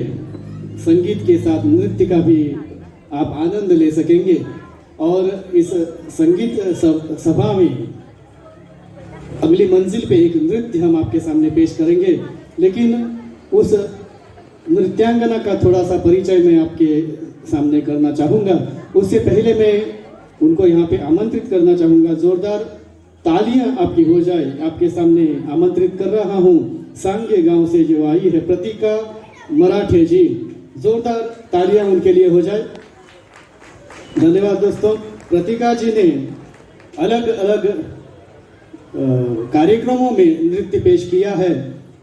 A: संगीत के साथ नृत्य का भी आप आनंद ले सकेंगे और इस संगीत सभा में अगली मंजिल पे एक नृत्य हम आपके सामने पेश करेंगे, लेकिन उस नृत्यांगना का थोड़ा सा परिचय मैं आपके सामने करना चाहूँगा। उससे पहले मैं उनको यहाँ पे आमंत्रित करना चाहूँगा, जोरदार तालियां आपकी हो जाए। आपके सामने आमंत्रित कर रहा हूँ सांगे गांव से जो आई है प्रतिका मराठे जी, जोरदार तालियां उनके लिए हो जाए। धन्यवाद दोस्तों। प्रतिका जी ने अलग अलग कार्यक्रमों में नृत्य पेश किया है।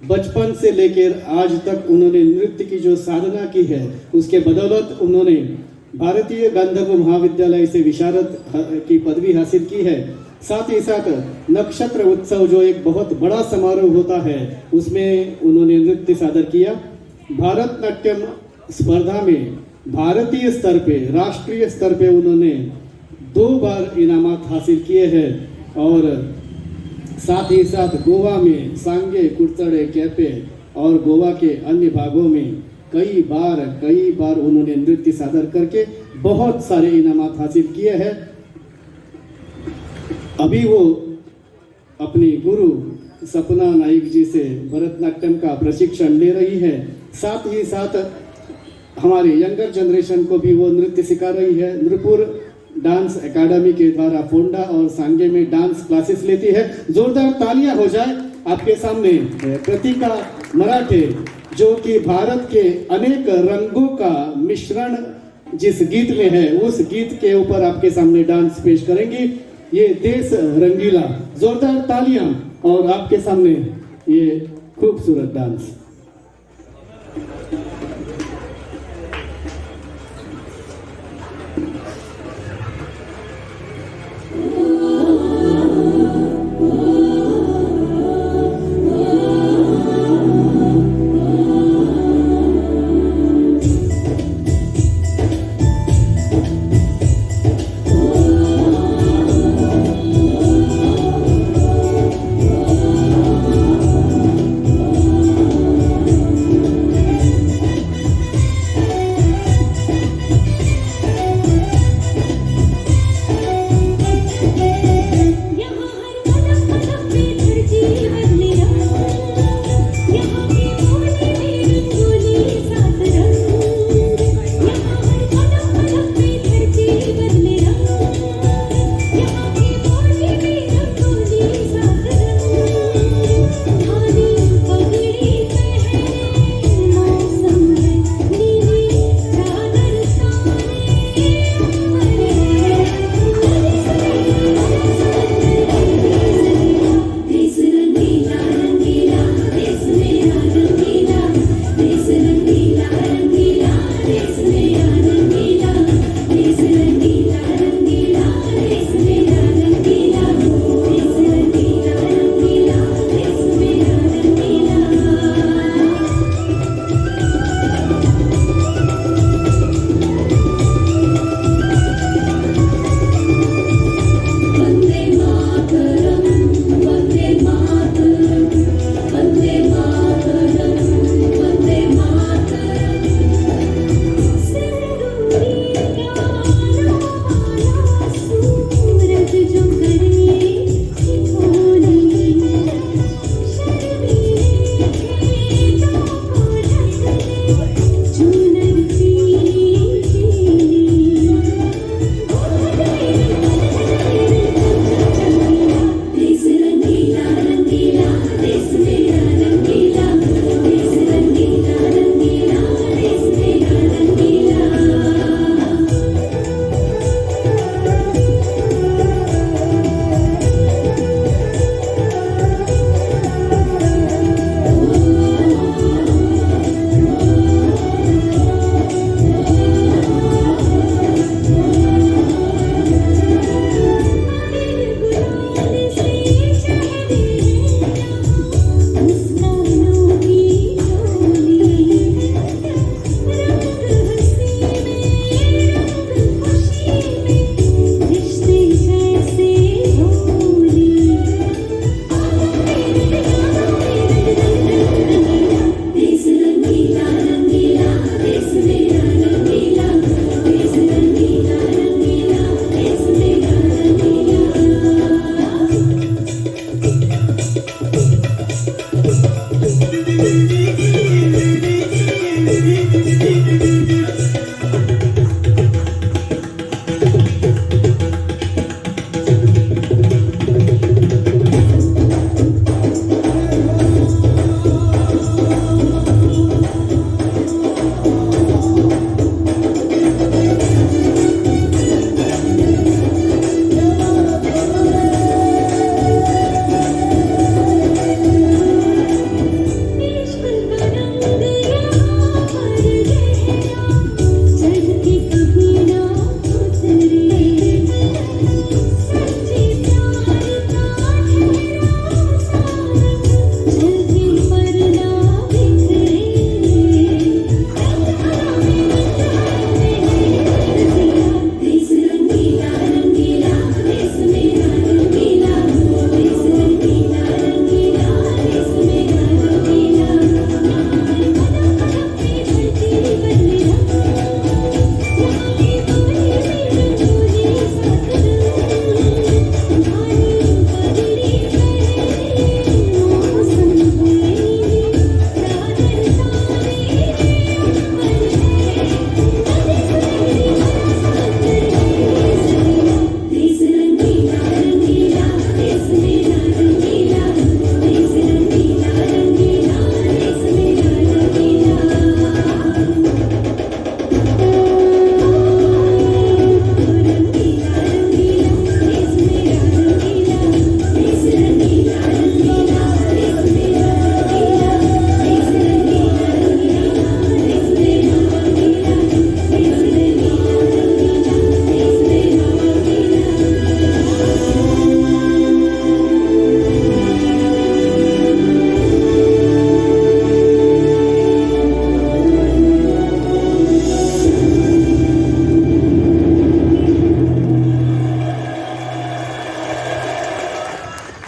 A: बचपन से लेकर आज तक उन्होंने नृत्य की जो साधना की है उसके बदौलत उन्होंने भारतीय गांधर्व महाविद्यालय से विशारद की पदवी हासिल की है। साथ ही साथ नक्षत्र उत्सव जो एक बहुत बड़ा समारोह होता है उसमें उन्होंने नृत्य सादर किया। भारतनाट्यम स्पर्धा में भारतीय स्तर पे, राष्ट्रीय स्तर पे उन्होंने 2 बार इनामात हासिल किए हैं और साथ ही साथ गोवा में सांगे, कुर्तड़े, कैपे और गोवा के अन्य भागों में कई बार उन्होंने नृत्य सादर करके बहुत सारे इनामात हासिल किए हैं। अभी वो अपनी गुरु सपना नाइक जी से भरतनाट्यम का प्रशिक्षण ले रही है। साथ ही साथ हमारे यंगर जनरेशन को भी वो नृत्य सिखा रही है। नृपुर डांस एकेडमी के द्वारा फोंडा और सांगे में डांस क्लासेस लेती है। जोरदार तालियां हो जाए आपके सामने प्रतिका मराठे, जो कि भारत के अनेक रंगों का मिश्रण जिस गीत में है उस गीत के ऊपर आपके सामने डांस पेश करेंगी। ये देश रंगीला, जोरदार तालियां और आपके सामने ये खूबसूरत डांस।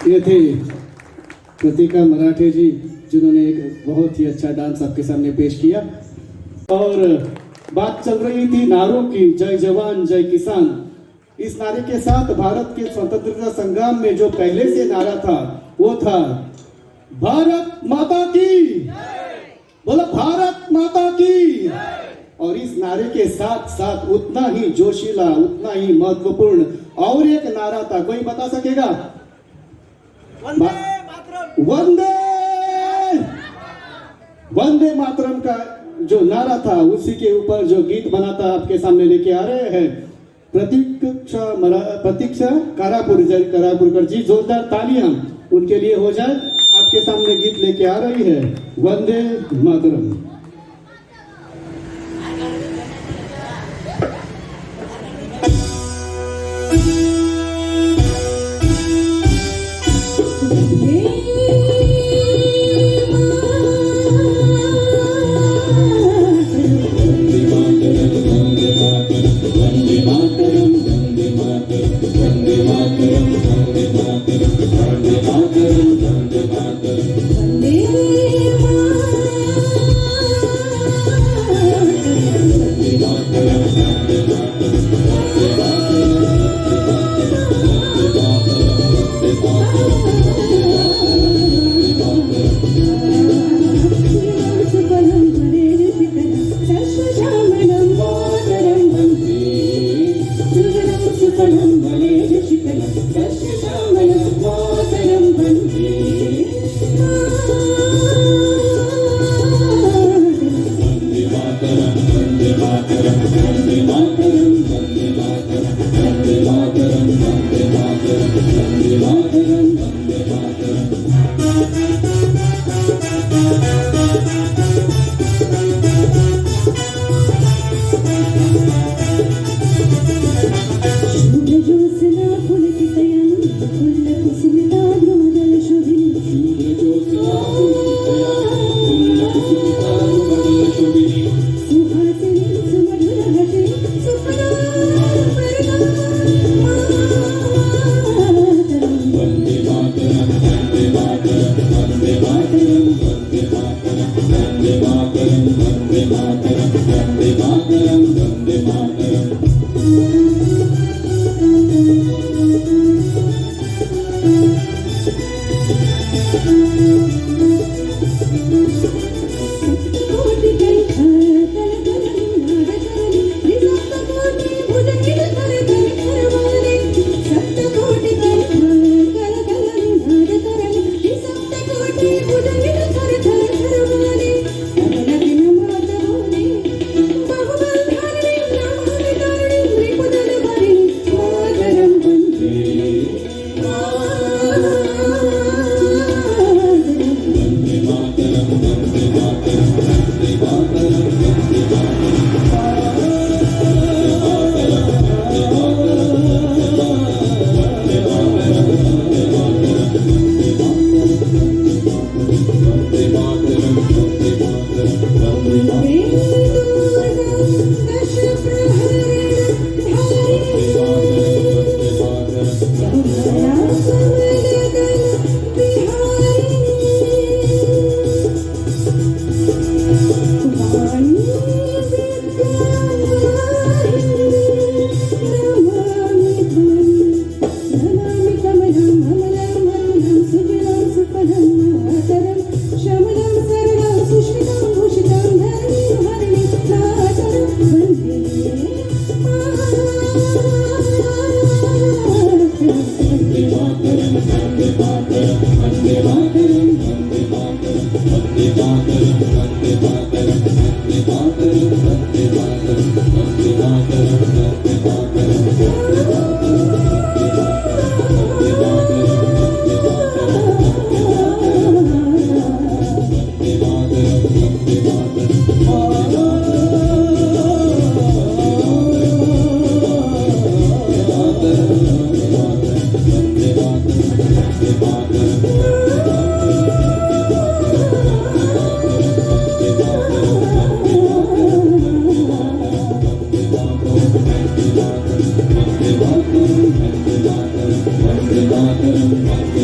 A: ये थे कृतिका मराठे जी, जिन्होंने एक बहुत ही अच्छा डांस आपके सामने पेश किया। और बात चल रही थी नारों की, जय जवान जय किसान। इस नारे के साथ भारत के स्वतंत्रता संग्राम में जो पहले से नारा था वो था भारत माता की, बोलो भारत माता की। और इस नारे के साथ साथ उतना ही जोशीला, उतना ही महत्वपूर्ण और एक नारा था, कोई बता सकेगा? वंदे वंदे मातरम का जो नारा था, उसी के ऊपर जो गीत बना था आपके सामने लेके आ रहे हैं प्रतीक्षा करापुरकर जी। जोरदार तालियां उनके लिए हो जाए। आपके सामने गीत लेके आ रही है वंदे मातरम।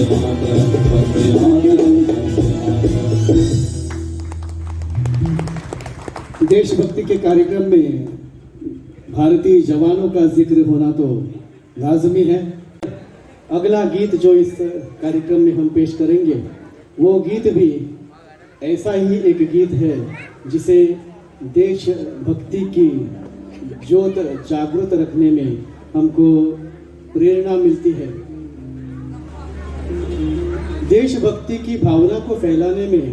B: मातरम वंदे मातरम
A: देशभक्ति के कार्यक्रम में भारतीय जवानों का जिक्र होना तो लाजमी है। अगला गीत जो इस कार्यक्रम में हम पेश करेंगे वो गीत भी ऐसा ही एक गीत है जिसे देशभक्ति की ज्योत जागृत रखने में हमको प्रेरणा मिलती है। देशभक्ति की भावना को फैलाने में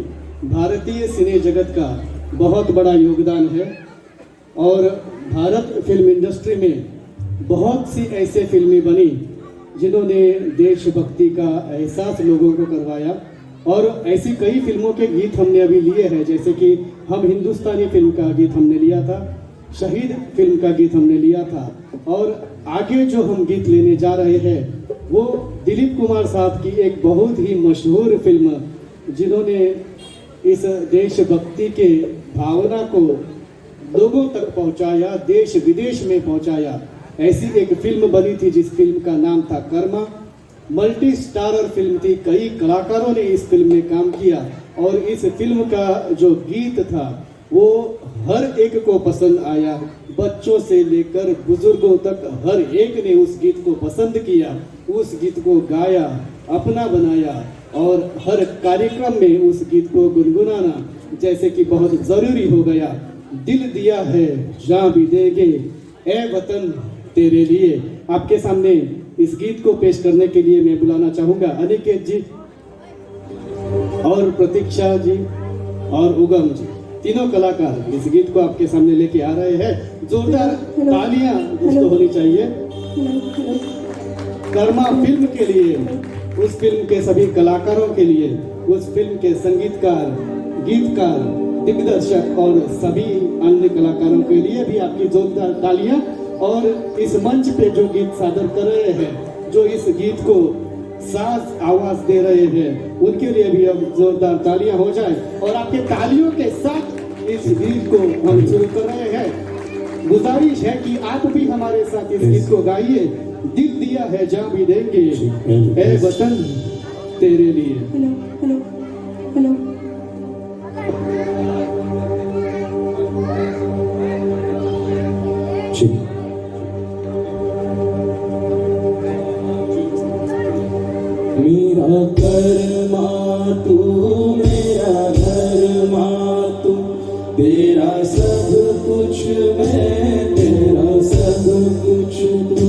A: भारतीय सिने जगत का बहुत बड़ा योगदान है और भारत फिल्म इंडस्ट्री में बहुत सी ऐसे फिल्में बनी जिन्होंने देशभक्ति का एहसास लोगों को करवाया और ऐसी कई फिल्मों के गीत हमने अभी लिए हैं, जैसे कि हम हिंदुस्तानी फिल्म का गीत हमने लिया था, शहीद फिल्म का गीत हमने लिया था और आगे जो हम गीत लेने जा रहे हैं वो दिलीप कुमार साहब की एक बहुत ही मशहूर फिल्म जिन्होंने इस देशभक्ति के भावना को लोगों तक पहुंचाया, देश विदेश में पहुंचाया। ऐसी एक फिल्म बनी थी जिस फिल्म का नाम था कर्मा। मल्टी स्टारर फिल्म थी, कई कलाकारों ने इस फिल्म में काम किया और इस फिल्म का जो गीत था वो हर एक को पसंद आया, बच्चों से लेकर बुजुर्गों तक हर एक ने उस गीत को पसंद किया, उस गीत को गाया, अपना बनाया और हर कार्यक्रम में उस गीत को गुनगुनाना जैसे कि बहुत जरूरी हो गया। दिल दिया है जान भी देंगे ए वतन तेरे लिए। आपके सामने इस गीत को पेश करने के लिए मैं बुलाना चाहूंगा अनिकेत जी और प्रतीक्षा जी और उगम जी, तीनों कलाकार इस गीत को आपके सामने लेके आ रहे हैं। जोरदार तालियां दोस्तों होनी चाहिए कर्मा फिल्म के लिए, उस फिल्म के सभी कलाकारों के लिए, उस फिल्म के संगीतकार, गीतकार, दिग्दर्शक और सभी अन्य कलाकारों के लिए भी आपकी जोरदार तालियां और इस मंच पे जो गीत सादर कर रहे हैं, जो इस गीत को साज आवाज दे रहे हैं, उनके लिए भी अब जोरदार तालियां हो जाए और आपके तालियों के साथ इस गीत को हम शुरू कर रहे हैं। गुजारिश है कि आप भी हमारे साथ इस गीत को गाइए। दिल दिया है जान भी देंगे ए वतन तेरे लिए।
C: हेलो हेलो हेलो
B: मेरा कर्मा तू, मेरा धर्मा तू, तेरा सब कुछ मैं, तेरा सब कुछ तू।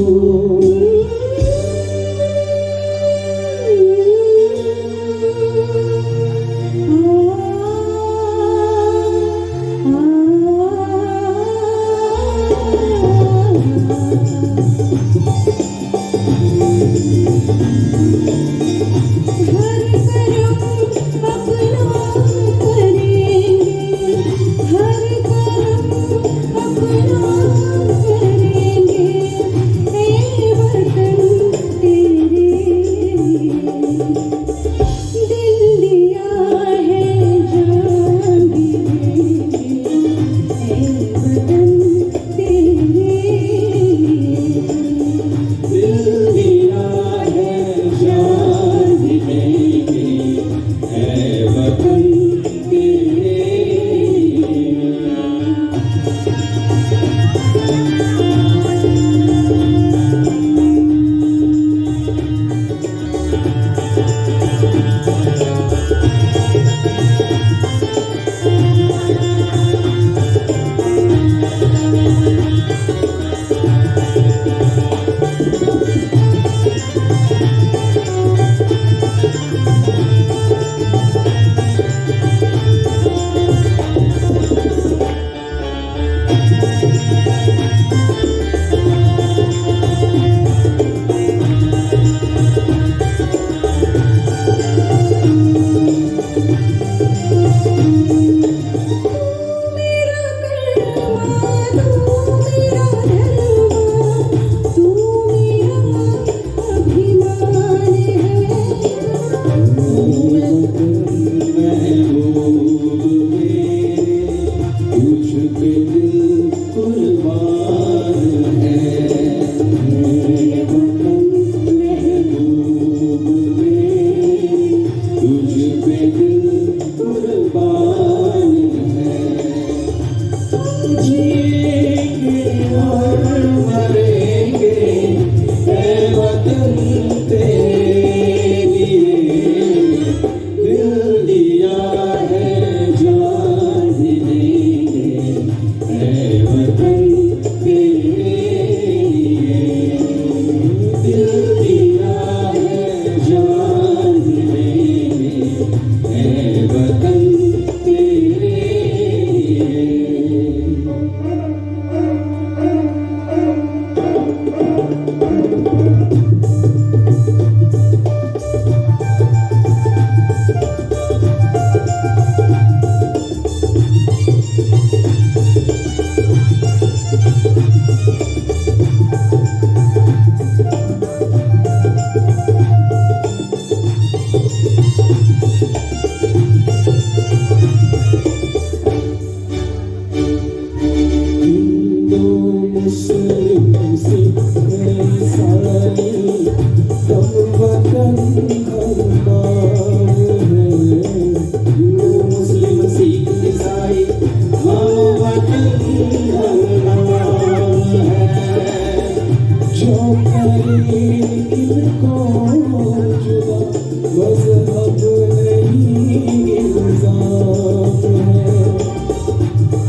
B: अब नहीं इल्जाम है।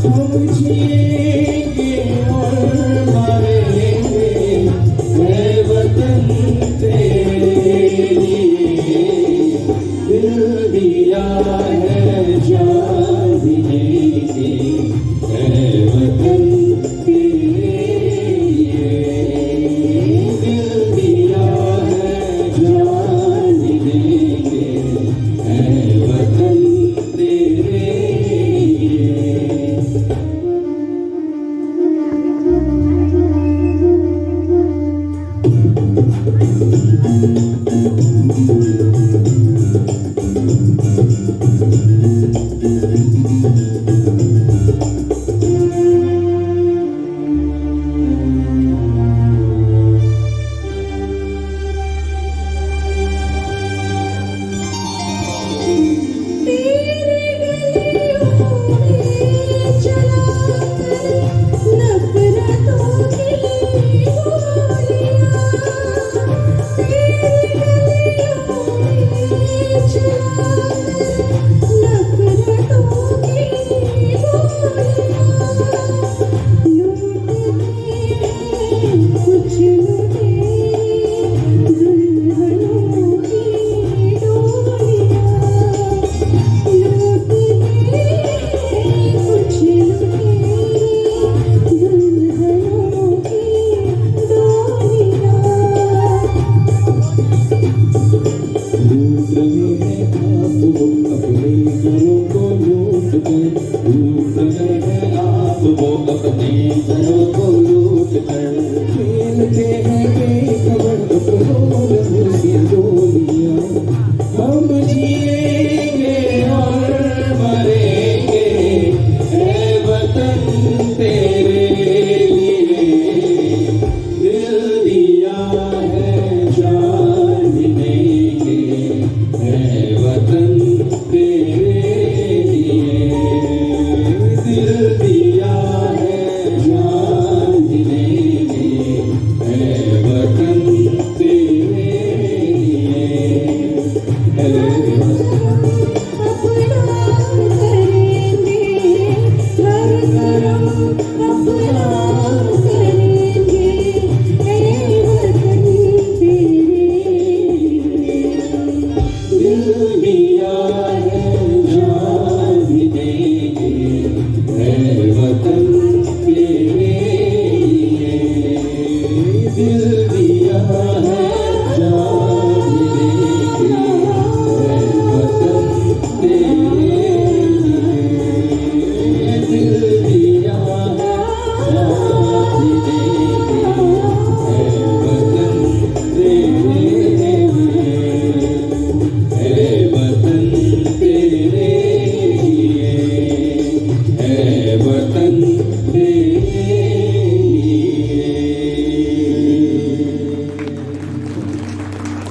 B: हम जिएंगे और मरेंगे ऐ वतन तेरे लिए। दिल दिया है जान भी देंगे ऐ वतन तेरे लिए। दिल दिया है जान भी देंगे ऐ वतन तेरे लिए।
C: तेरे गलियों में चलाकर नफरतों की गोलियां। तेरे गलियों में चलाकर नफरतों की गोलियां। लूटते कुछ लुटे दुल्हनों की डोलियां। कुछ लुटे दुल्हनों की डोलियां।
B: लूट रहे हैं आप वो अपने घरों को लूट कर। लूट रहे हैं आप वो अपने घरों को लूट कर। खेलते हैं बेखबर अपनों में उसकी डोलियां। हम जिएंगे और मरेंगे ऐ वतन तेरे लिए। दिल दिया है जान भी देंगे ऐ वतन तेरे लिए। दिल दिया है जान भी देंगे ऐ वतन तेरे लिए।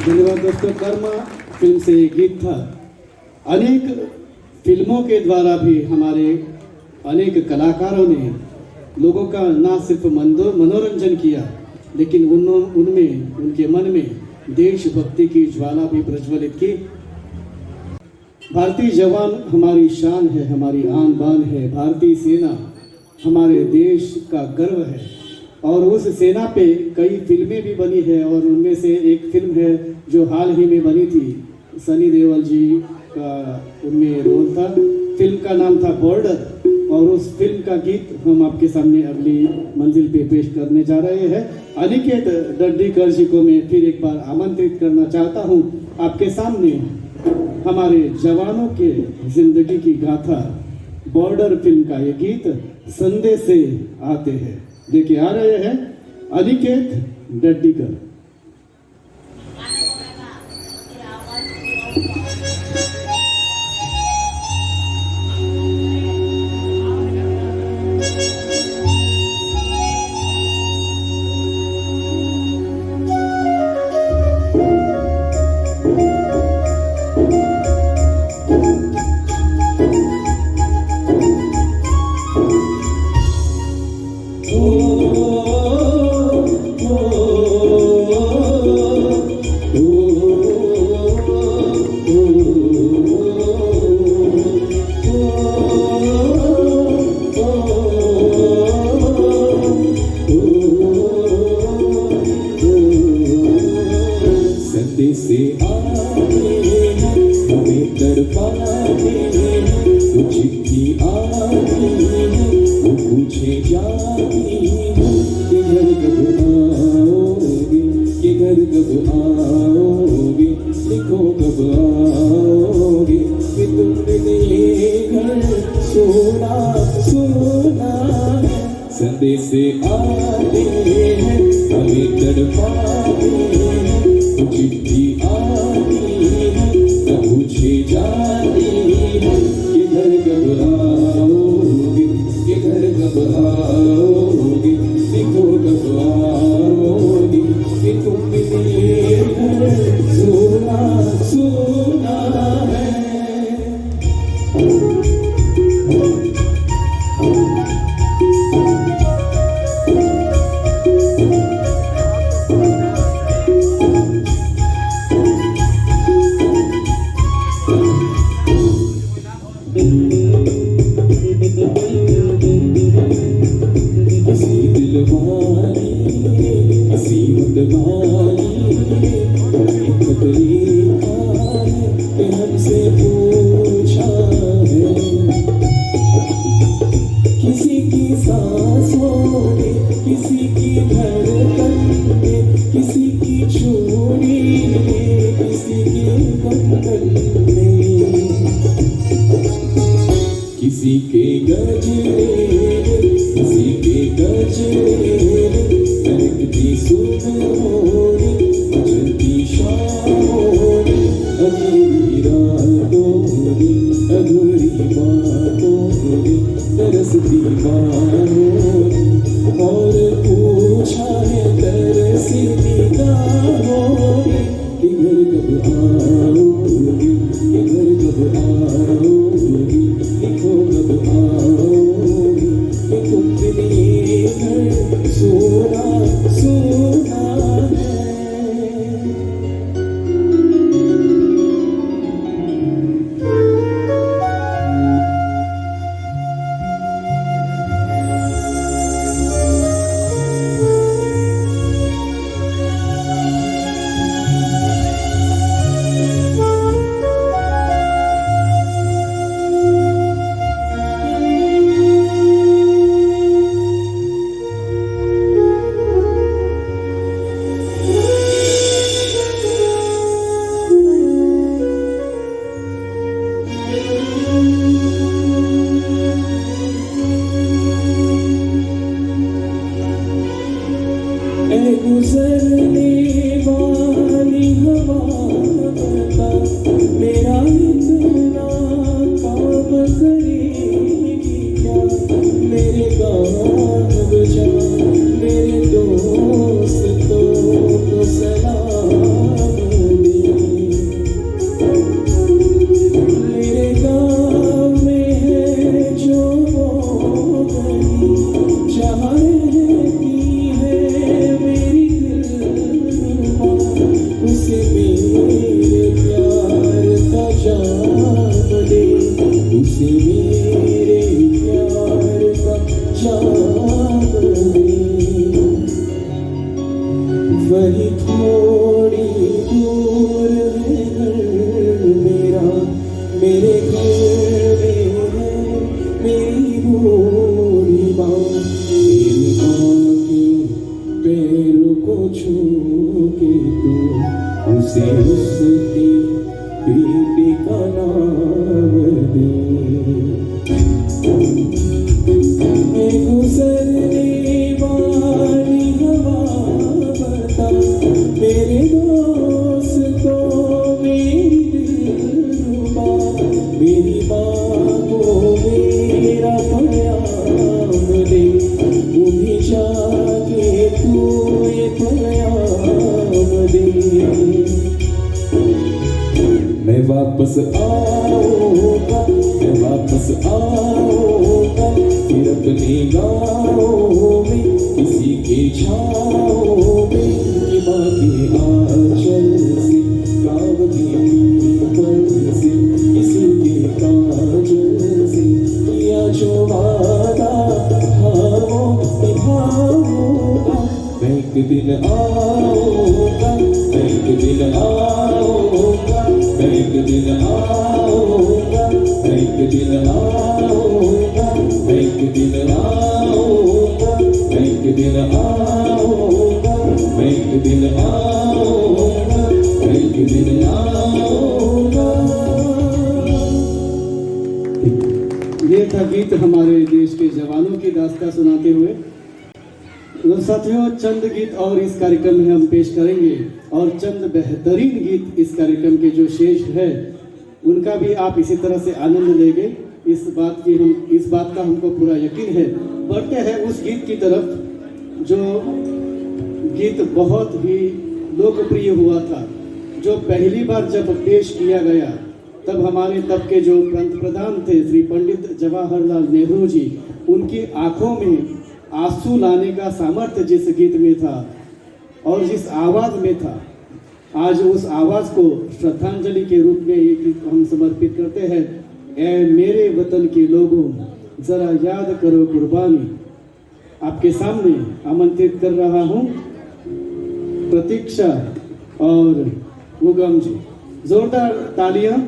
A: धन्यवाद दोस्तों। कर्म फिल्म से ये गीत था। अनेक फिल्मों के द्वारा भी हमारे अनेक कलाकारों ने लोगों का ना सिर्फ मनोरंजन किया, लेकिन उनमें उनके मन में देशभक्ति की ज्वाला भी प्रज्वलित की। भारतीय जवान हमारी शान है, हमारी आन बान है। भारतीय सेना हमारे देश का गर्व है और उस सेना पे कई फिल्में भी बनी है और उनमें से एक फिल्म है जो हाल ही में बनी थी। सनी देओल जी का उनमें रोल था। फिल्म का नाम था बॉर्डर और उस फिल्म का गीत हम आपके सामने अगली मंजिल पे पेश करने जा रहे हैं। अनिकेत डड्डीकर जी को मैं फिर एक बार आमंत्रित करना चाहता हूँ आपके सामने हमारे जवानों के जिंदगी की गाथा बॉर्डर फिल्म का ये गीत संदेश से आते हैं लेके आ रहे हैं अनिकेत डड्डीकर।
B: Oh आओगे कि तुमने ये घर सोना सोना है। संदेश आते हैं हमें तड़पाते हैं, तो चिट्ठी आती है तो पूछे जाती है किधर कब आओगे, किधर कब आओगे, देखो कब आओगे कि तुमने घर सोना सोना है। किसी दिलवानी किसी मतवानी तरीका है कि हमसे पूछा है। किसी की सांसों में, किसी की धड़कन में, किसी की चूड़ी में, किसी की कंगन में, किसी के गजरे, किसी के गजरे, महकती सुबहों में, मचलती शामों में, अधूरी रातों में, अधूरी बातों में, तरसती बाहों में, और पूछा है तरसी निगाहों में कि घर कब आओगे, कि घर कब आओगे, देखो कब आओगे कि तुमने घर सोना सोना है। गुजरने वाली हवा बता मेरा इतना काम करेगी क्या। मेरे गान बजा मेरे दोस्तों को सलाम दे। मेरे गाँव में है जो गली जहाँ रहती है मेरी दिलरुबा, उसे मेरे प्यार का जाम दे, उसे मेरे प्यार का जाम दे। वही थोड़ी दूर है घर मेरा, मेरे घर में है मेरी बूढ़ी माँ। मेरी माँ के पैरों को छू के तो उसे उसकी बेटी का नाम दे। गुजरने वाली हवा बता मेरे दोस्तों मेरी दिलरुबा, मेरी माँ को मेरा पैगाम दे, उन्हें जाके तू ये पैगाम दे। मैं वापस आऊँगा, मैं वापस आऊँगा फिर अपने गाँव में, किसी के छाँव में, कि माँ के आंचल से, गाँव के पीपल से, किसी के काजल से किया जो वादा हाँ वो निभाऊंगा। मैं एक दिन आऊँगा, मैं एक दिन आऊँगा, मैं एक दिन आऊँगा, मैं एक दिन आऊँगा, मैं एक दिन आऊँगा, मैं एक दिन आऊँगा, मैं एक दिन आऊँगा, मैं एक दिन आऊँगा।
A: यह गीत हमारे देश के जवानों की दास्तां सुनाते हुए तो साथियों चंद गीत और इस कार्यक्रम में हम पेश करेंगे और चंद बेहतरीन गीत इस कार्यक्रम के जो शेष है उनका भी आप इसी तरह से आनंद लेंगे। इस बात का हमको पूरा यकीन है। बढ़ते हैं उस गीत की तरफ जो गीत बहुत ही लोकप्रिय हुआ था, जो पहली बार जब पेश किया गया तब हमारे तब के जो प्रधान थे श्री पंडित जवाहरलाल नेहरू जी, उनकी आंखों में आंसू लाने का सामर्थ्य जिस गीत में था और जिस आवाज में था, आज उस आवाज को श्रद्धांजलि के रूप में ये गीत हम समर्पित करते हैं। ऐ मेरे वतन के लोगों जरा याद करो कुर्बानी। आपके सामने आमंत्रित कर रहा हूं प्रतीक्षा और उगम जी। जोरदार तालियां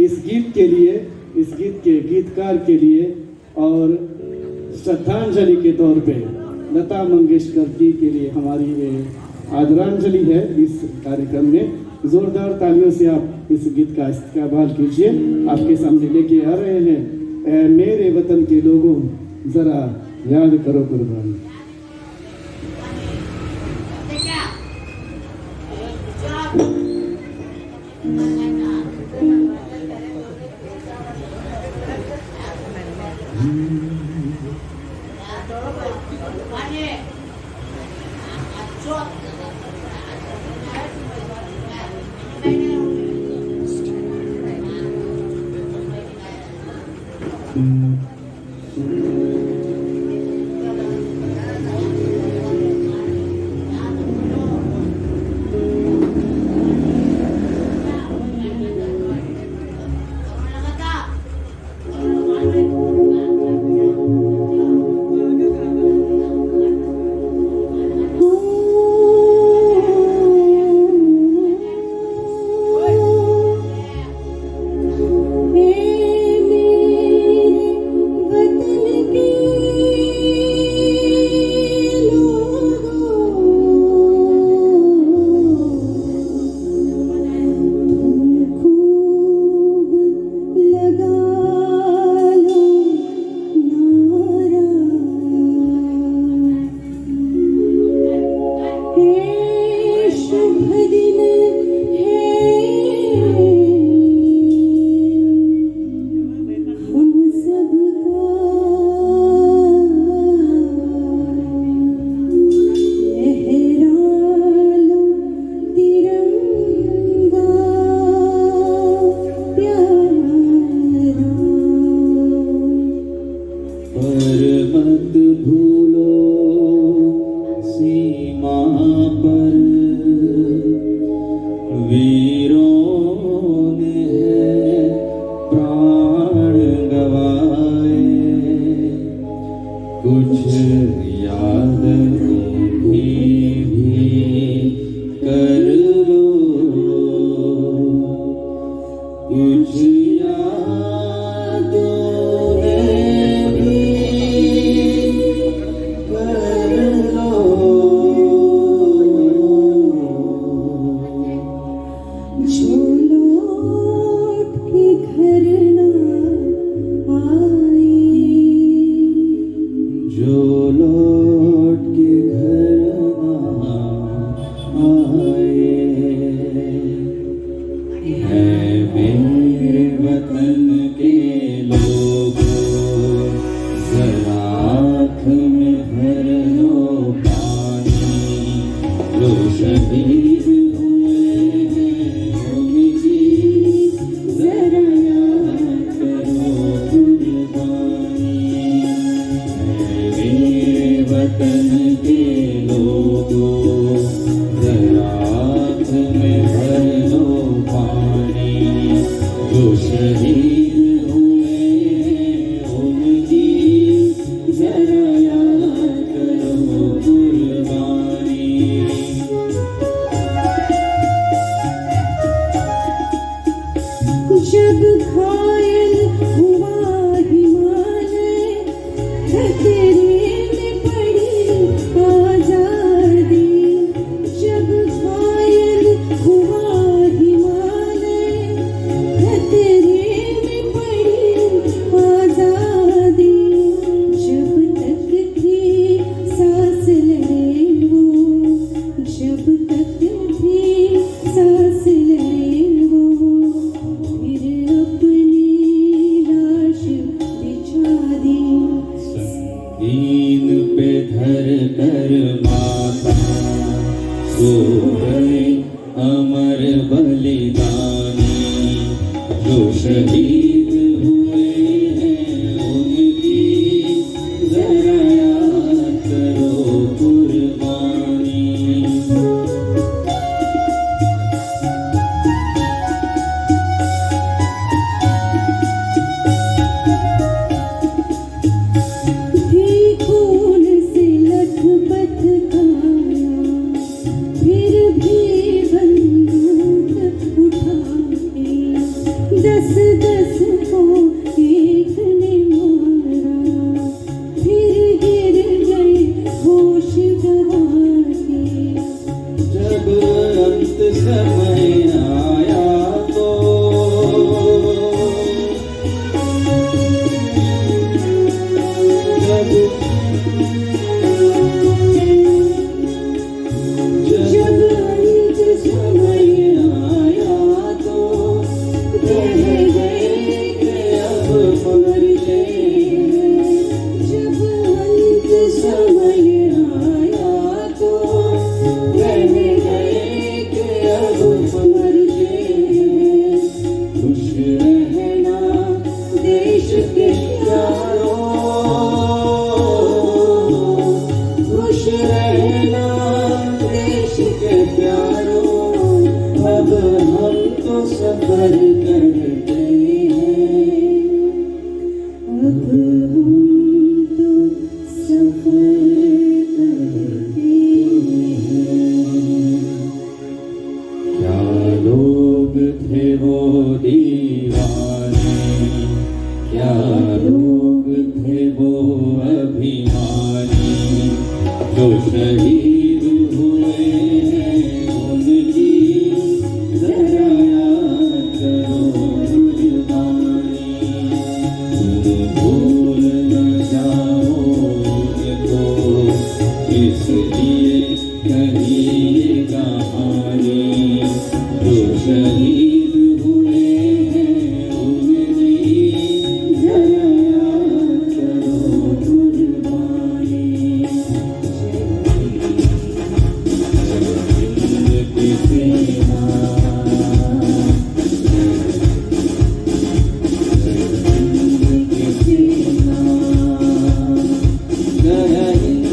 A: इस गीत के लिए, इस गीत के गीतकार के लिए और श्रद्धांजलि के तौर पे लता मंगेशकर जी के लिए हमारी ये आदरांजलि है। इस कार्यक्रम में जोरदार तालियों से आप इस गीत का इस्तेमाल कीजिए। आपके सामने लेके आ रहे हैं ऐ मेरे वतन के लोगों जरा याद करो कुर्बानी।
C: आजादी
B: शहीद हुए हैं उनकी जरा याद करो कुर्बानी।
C: भी खून से लथपथ खाया, फिर भी बंदूक उठाए, 10-10 को एक ने मारा, फिर गिर गए होश गवा के।
B: जब अंत समय आया तो
C: जब अंत समय आया तो कह गए कि अब मर गए। जब अंत समय आया तो कह गए कि अब मर गए। खुश रहना देश के प्यारों, खुश रहना देश के प्यारों, अब हम तो सफर करते हैं, अब हम तो सफर करते हैं।
B: क्या लोग थे वो दीवाने, क्या लोग थे वो अभिमानी, जो शहीद हुए हैं उनकी जरा याद करो कुर्बानी। तुम भूल न जाओ उनको, इसलिए कहिए कहानी, जो शहीद हुए हैं उनकी जरा याद करो कुर्बानी। हिंद की सेना, हिंद की सेना, जय हिंद,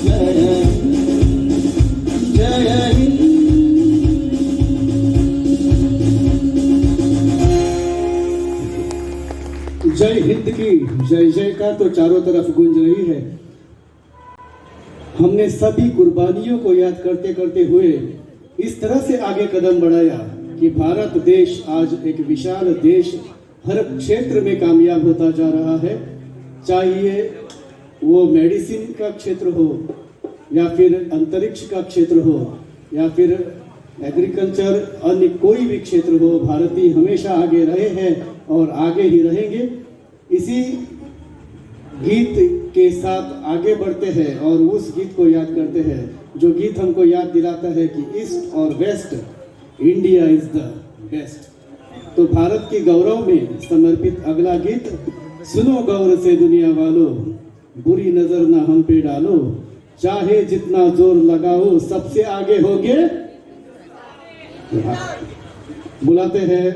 B: जय हिंद, जय हिंद।
A: जय हिंद की जय जयकार तो चारों तरफ गूंज रही है। हमने सभी कुर्बानियों को याद करते करते हुए इस तरह से आगे कदम बढ़ाया कि भारत देश आज एक विशाल देश हर क्षेत्र में कामयाब होता जा रहा है। चाहिए वो मेडिसिन का क्षेत्र हो, या फिर अंतरिक्ष का क्षेत्र हो, या फिर एग्रीकल्चर, अन्य कोई भी क्षेत्र हो, भारतीय हमेशा आगे रहे हैं और आगे ही रहेंगे। इसी गीत के साथ आगे बढ़ते हैं और उस गीत को याद करते हैं जो गीत हमको याद दिलाता है कि ईस्ट और west, India is the best. तो भारत के गौरव में समर्पित अगला गीत सुनो गौर से दुनिया वालों, बुरी नजर ना हम पे डालो, चाहे जितना जोर लगाओ सबसे आगे होगे। बुलाते हैं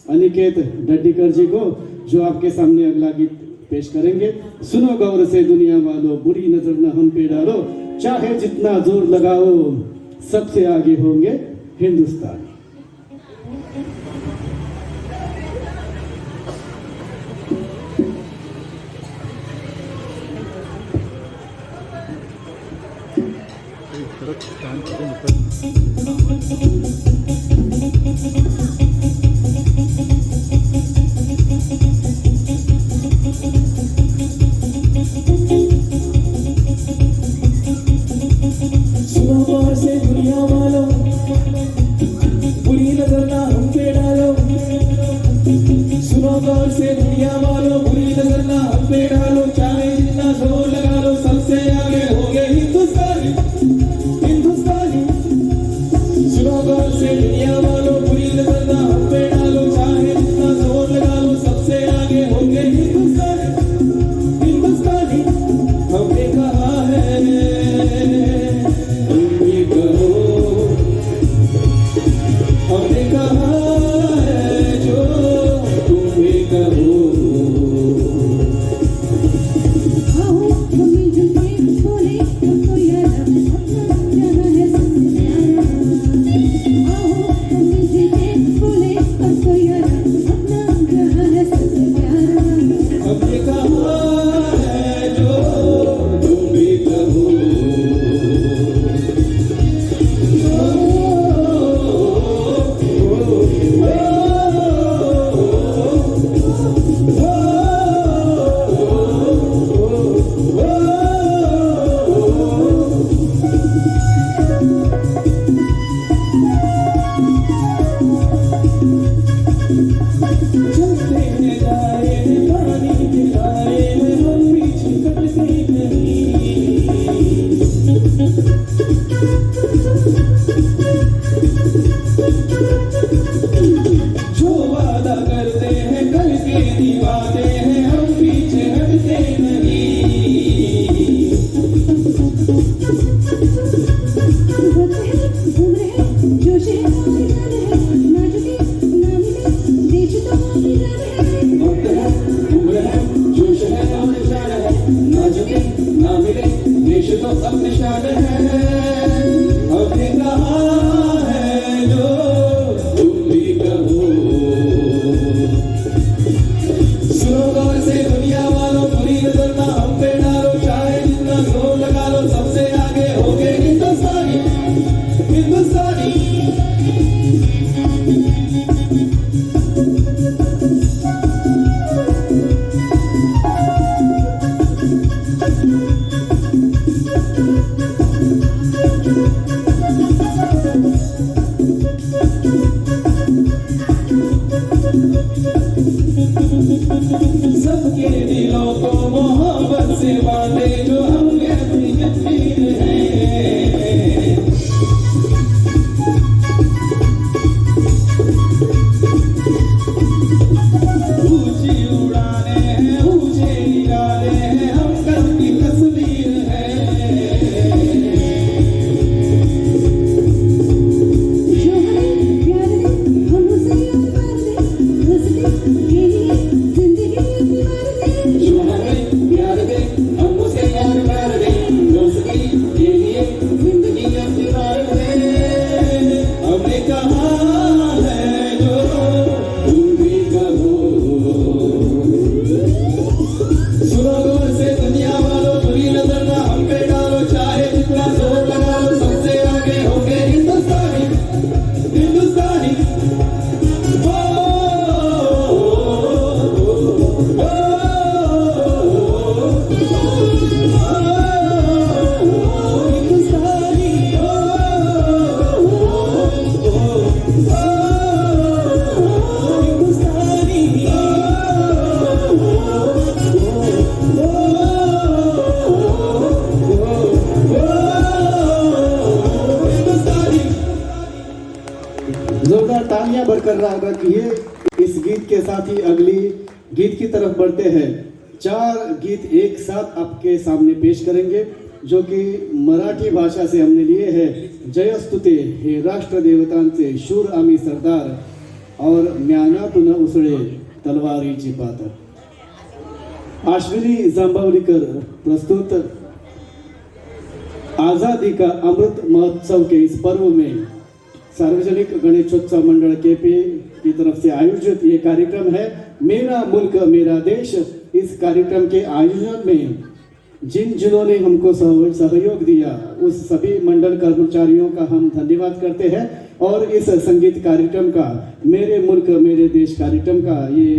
A: अनिकेत डड्डीकर जी को, जो आपके सामने अगला गीत पेश करेंगे। सुनो गौर से दुनिया वालों, बुरी नजर न हम पे डालो, चाहे जितना जोर लगाओ सबसे आगे होंगे हिंदुस्तान।
B: सुनो गौर से दुनिया वालों, बुरी नजर ना हम पे डालो। सुनो गौर से दुनिया वालों, बुरी नजर ना हम पे डालो, चाहे जितना जोर लगा लो सबसे आगे होंगे हिंदुस्तानी, हिंदुस्तानी, चलते हैं जाए पानी गिराए हम पीछे कटते नहीं जो वादा करते हैं कल के निभाते हैं हम पीछे हटते नहीं
C: वक्त है उम्र है जोश है निराल है ना झुके ना मिले देश तो निराल है
B: वक्त है उम्र है जोश है और निशान है ना झुके ना मिले देश तो अब निशान है हमने कहा है जो तुम भी कहो स्लोगन से दुनिया वालों बुरी नजर ना हम पे डालो चाहे जितना जोर लगा लो सबसे आगे हो गए हिंदुस्तानी हिंदुस्तानी सबके दिलों को मोहब्बत से बांधे जो हम अपनी जमीन है ऊंची उड़ाने हैं ऊंचे इरादे हैं हम कल की तस्वीर है
C: जो हमें प्यार दे हम उसे प्यार दे हंसते के लिए जिंदगी अपनी मार दे
B: जो हमें प्यार दे हम उसे प्यार दे दोस्ती के लिए जिंदगी अपनी मार दे हमने कहा है जो तुम भी कहो स्लोगन से दुनिया वालों बुरी नजर ना हम पे डालो चाहे जितना जोर लगा लो सबसे आगे होंगे हिंदुस्तानी हिंदुस्तानी ओ, हिंदुस्तानी
A: जोरदार तालियां बरकरार रखिए। इस गीत के साथ ही अगली गीत की तरफ बढ़ते हैं। 4 गीत एक साथ आपके सामने पेश करेंगे जो कि मराठी भाषा से हमने लिए हैं। जयस्तुते हे राष्ट्र देवतांचे शूर आम्ही सरदार और म्यानातून उसळे तलवारीची पात। अश्विनी जांभवलीकर प्रस्तुत आजादी का अमृत महोत्सव के इस पर्व में सार्वजनिक गणेशोत्सव मंडल केपी की तरफ से आयोजित ये कार्यक्रम है मेरा मुल्क मेरा देश। इस कार्यक्रम के आयोजन में जिन्होंने हमको सहयोग दिया उस सभी मंडल कर्मचारियों का हम धन्यवाद करते हैं। और इस संगीत कार्यक्रम का मेरे मुल्क मेरे देश कार्यक्रम का ये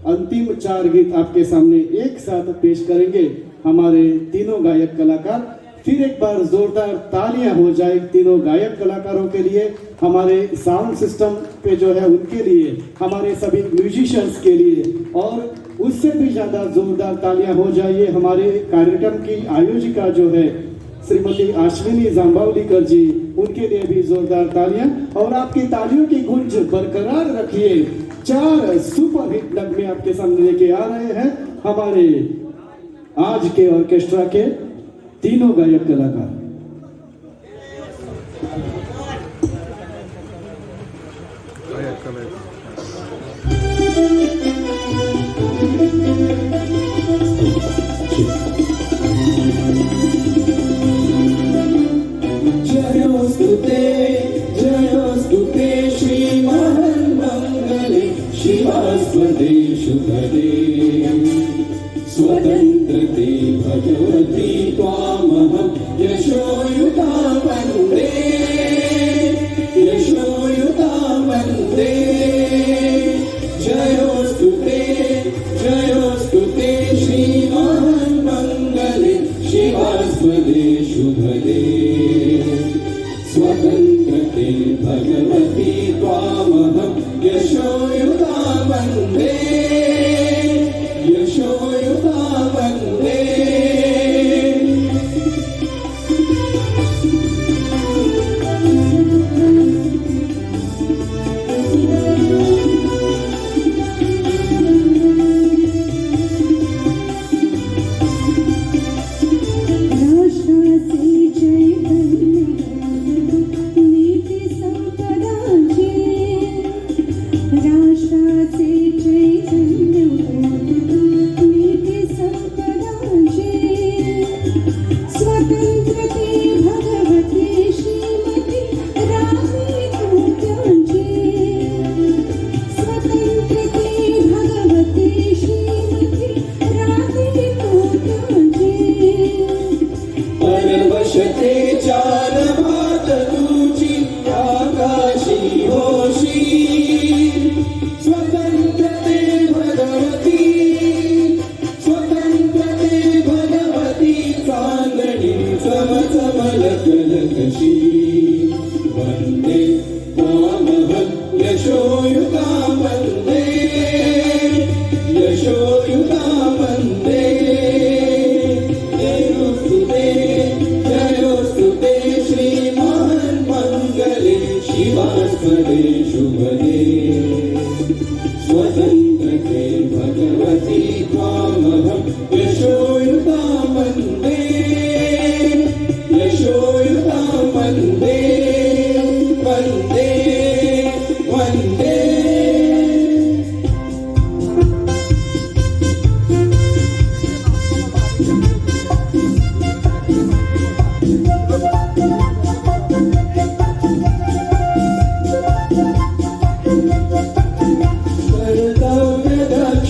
A: अंतिम 4 गीत आपके सामने एक साथ पेश करेंगे हमारे तीनों गायक कलाकार। फिर एक बार जोरदार तालियां हो जाए तीनों गायक कलाकारों के लिए, हमारे साउंड सिस्टम पे जो है उनके लिए, हमारे सभी म्यूजिशियंस के लिए, और उससे भी ज्यादा जोरदार तालियां हो जाइए हमारे कार्यक्रम की आयोजिका जो है श्रीमती अश्विनी जांभवलीकर जी, उनके लिए भी जोरदार तालियां। और आपकी तालियों की गूंज बरकरार रखिए। 4 सुपर हिट नगमे आपके सामने लेके आ रहे हैं हमारे आज के ऑर्केस्ट्रा के तीनों गायक कलाकार।
B: जयोस्तुते श्री महान मंगले शिवास्पदे शुभदे स्वतंत्रते भगवती त्वामहं यशोयुता वन्दे यशोयुता वन्दे। जयोस्तुते श्री महान मंगले शिवास्पदे शुभदे स्वतंत्रते भगवती त्वामहं यशोयुता वन्दे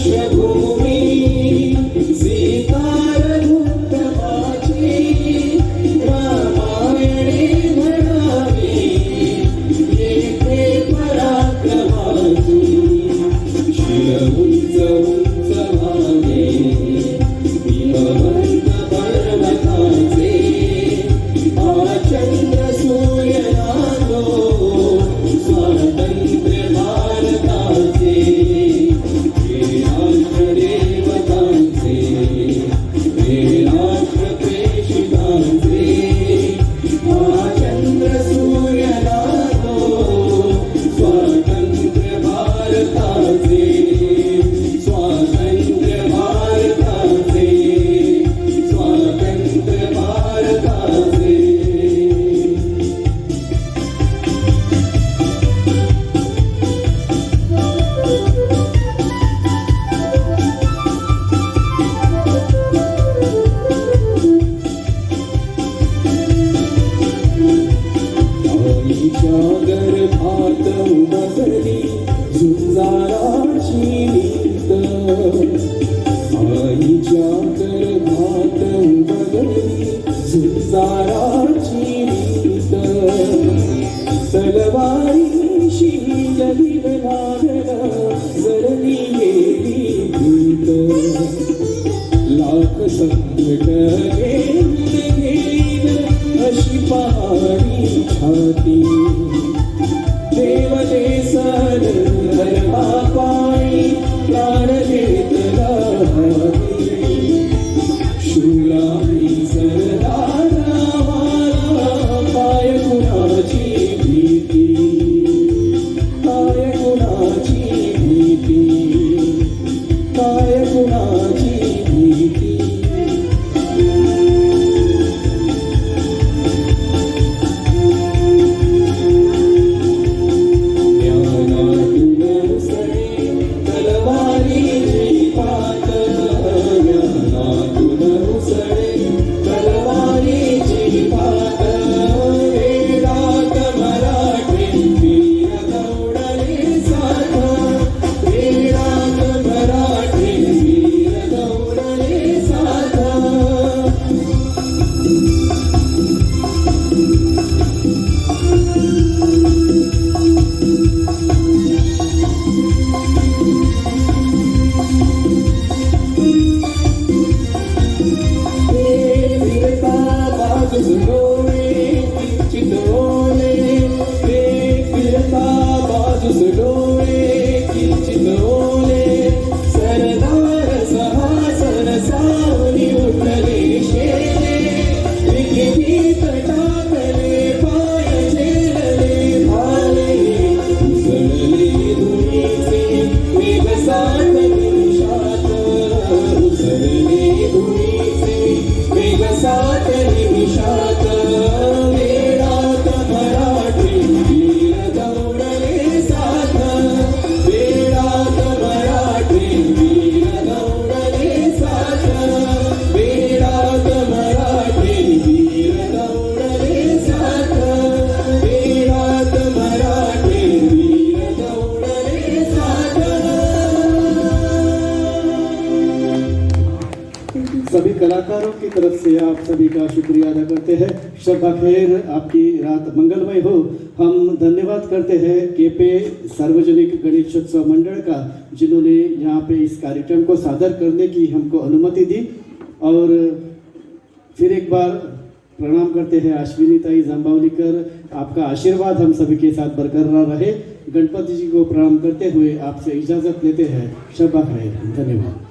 B: दक्षभूमी सीता रघुत्तमाची रामायणे म्हणावी येथे पराक्रमाची शिर उंच उंच व्हावे हिमवंत पर्वताचे चंद्र सूर्य नादो स्वातंत्र्य भारताचे हे राष्ट्र देवतांचे हे राष्ट्र प्रेषितांचे चंद्र सूर्य नादो स्वातंत्र्य भारताचे स्वातंत्र्य भारताचे स्वातंत्र्य भारताचे आईच्या गर्भात उमटली झुंजाराची नीत आईच्या गर्भात उमटली झुंजाराची नीत तलवारीशी लढील लागला जरली गेली भीत लाख संकट घेईन अशी पहाडी छाती देवते सन धर्मा पायी प्राण घेतला शूराई सरदारा वाला काय कुणाची भीती काय कुणाची भीती काय कुणाची भीती ज्ञानातून उसळे तलवारीची पात ज्ञानातून उसळे तलवारीची पात वेडात मराठी वीर दौडले साथ वेडात मराठी वीर दौडले साथ फिरता बाजूस डोळे किंचित ओले फिरता बाजूस डोळे किंचित ओले सरदार सहासन सावली उठले शेले विकितीत टाकले पाय झेलले भाले उसळले धुळीचे वेग साथ निमिषात उसळले धुळीचे वेग साथ निमिषात वेडात मराठी वीर दौडले साथ वेडात मराठी वीर दौडले साथ वेडात मराठी वीर दौडले साथ वेडात मराठी वीर दौडले साथ
A: सभी कलाकारों की तरफ से आप सभी का शुक्रिया अदा करते हैं। शब्बा खैर, आपकी रात मंगलमय हो। हम धन्यवाद करते हैं केपे सार्वजनिक गणेशोत्सव मंडल का, जिन्होंने यहाँ पे इस कार्यक्रम को सादर करने की हमको अनुमति दी। और फिर एक बार प्रणाम करते हैं अश्विनी ताई जांबावलीकर, आपका आशीर्वाद हम सभी के साथ बरकरार रहे। गणपति जी को प्रणाम करते हुए आपसे इजाज़त लेते हैं। शब्बा खैर, धन्यवाद।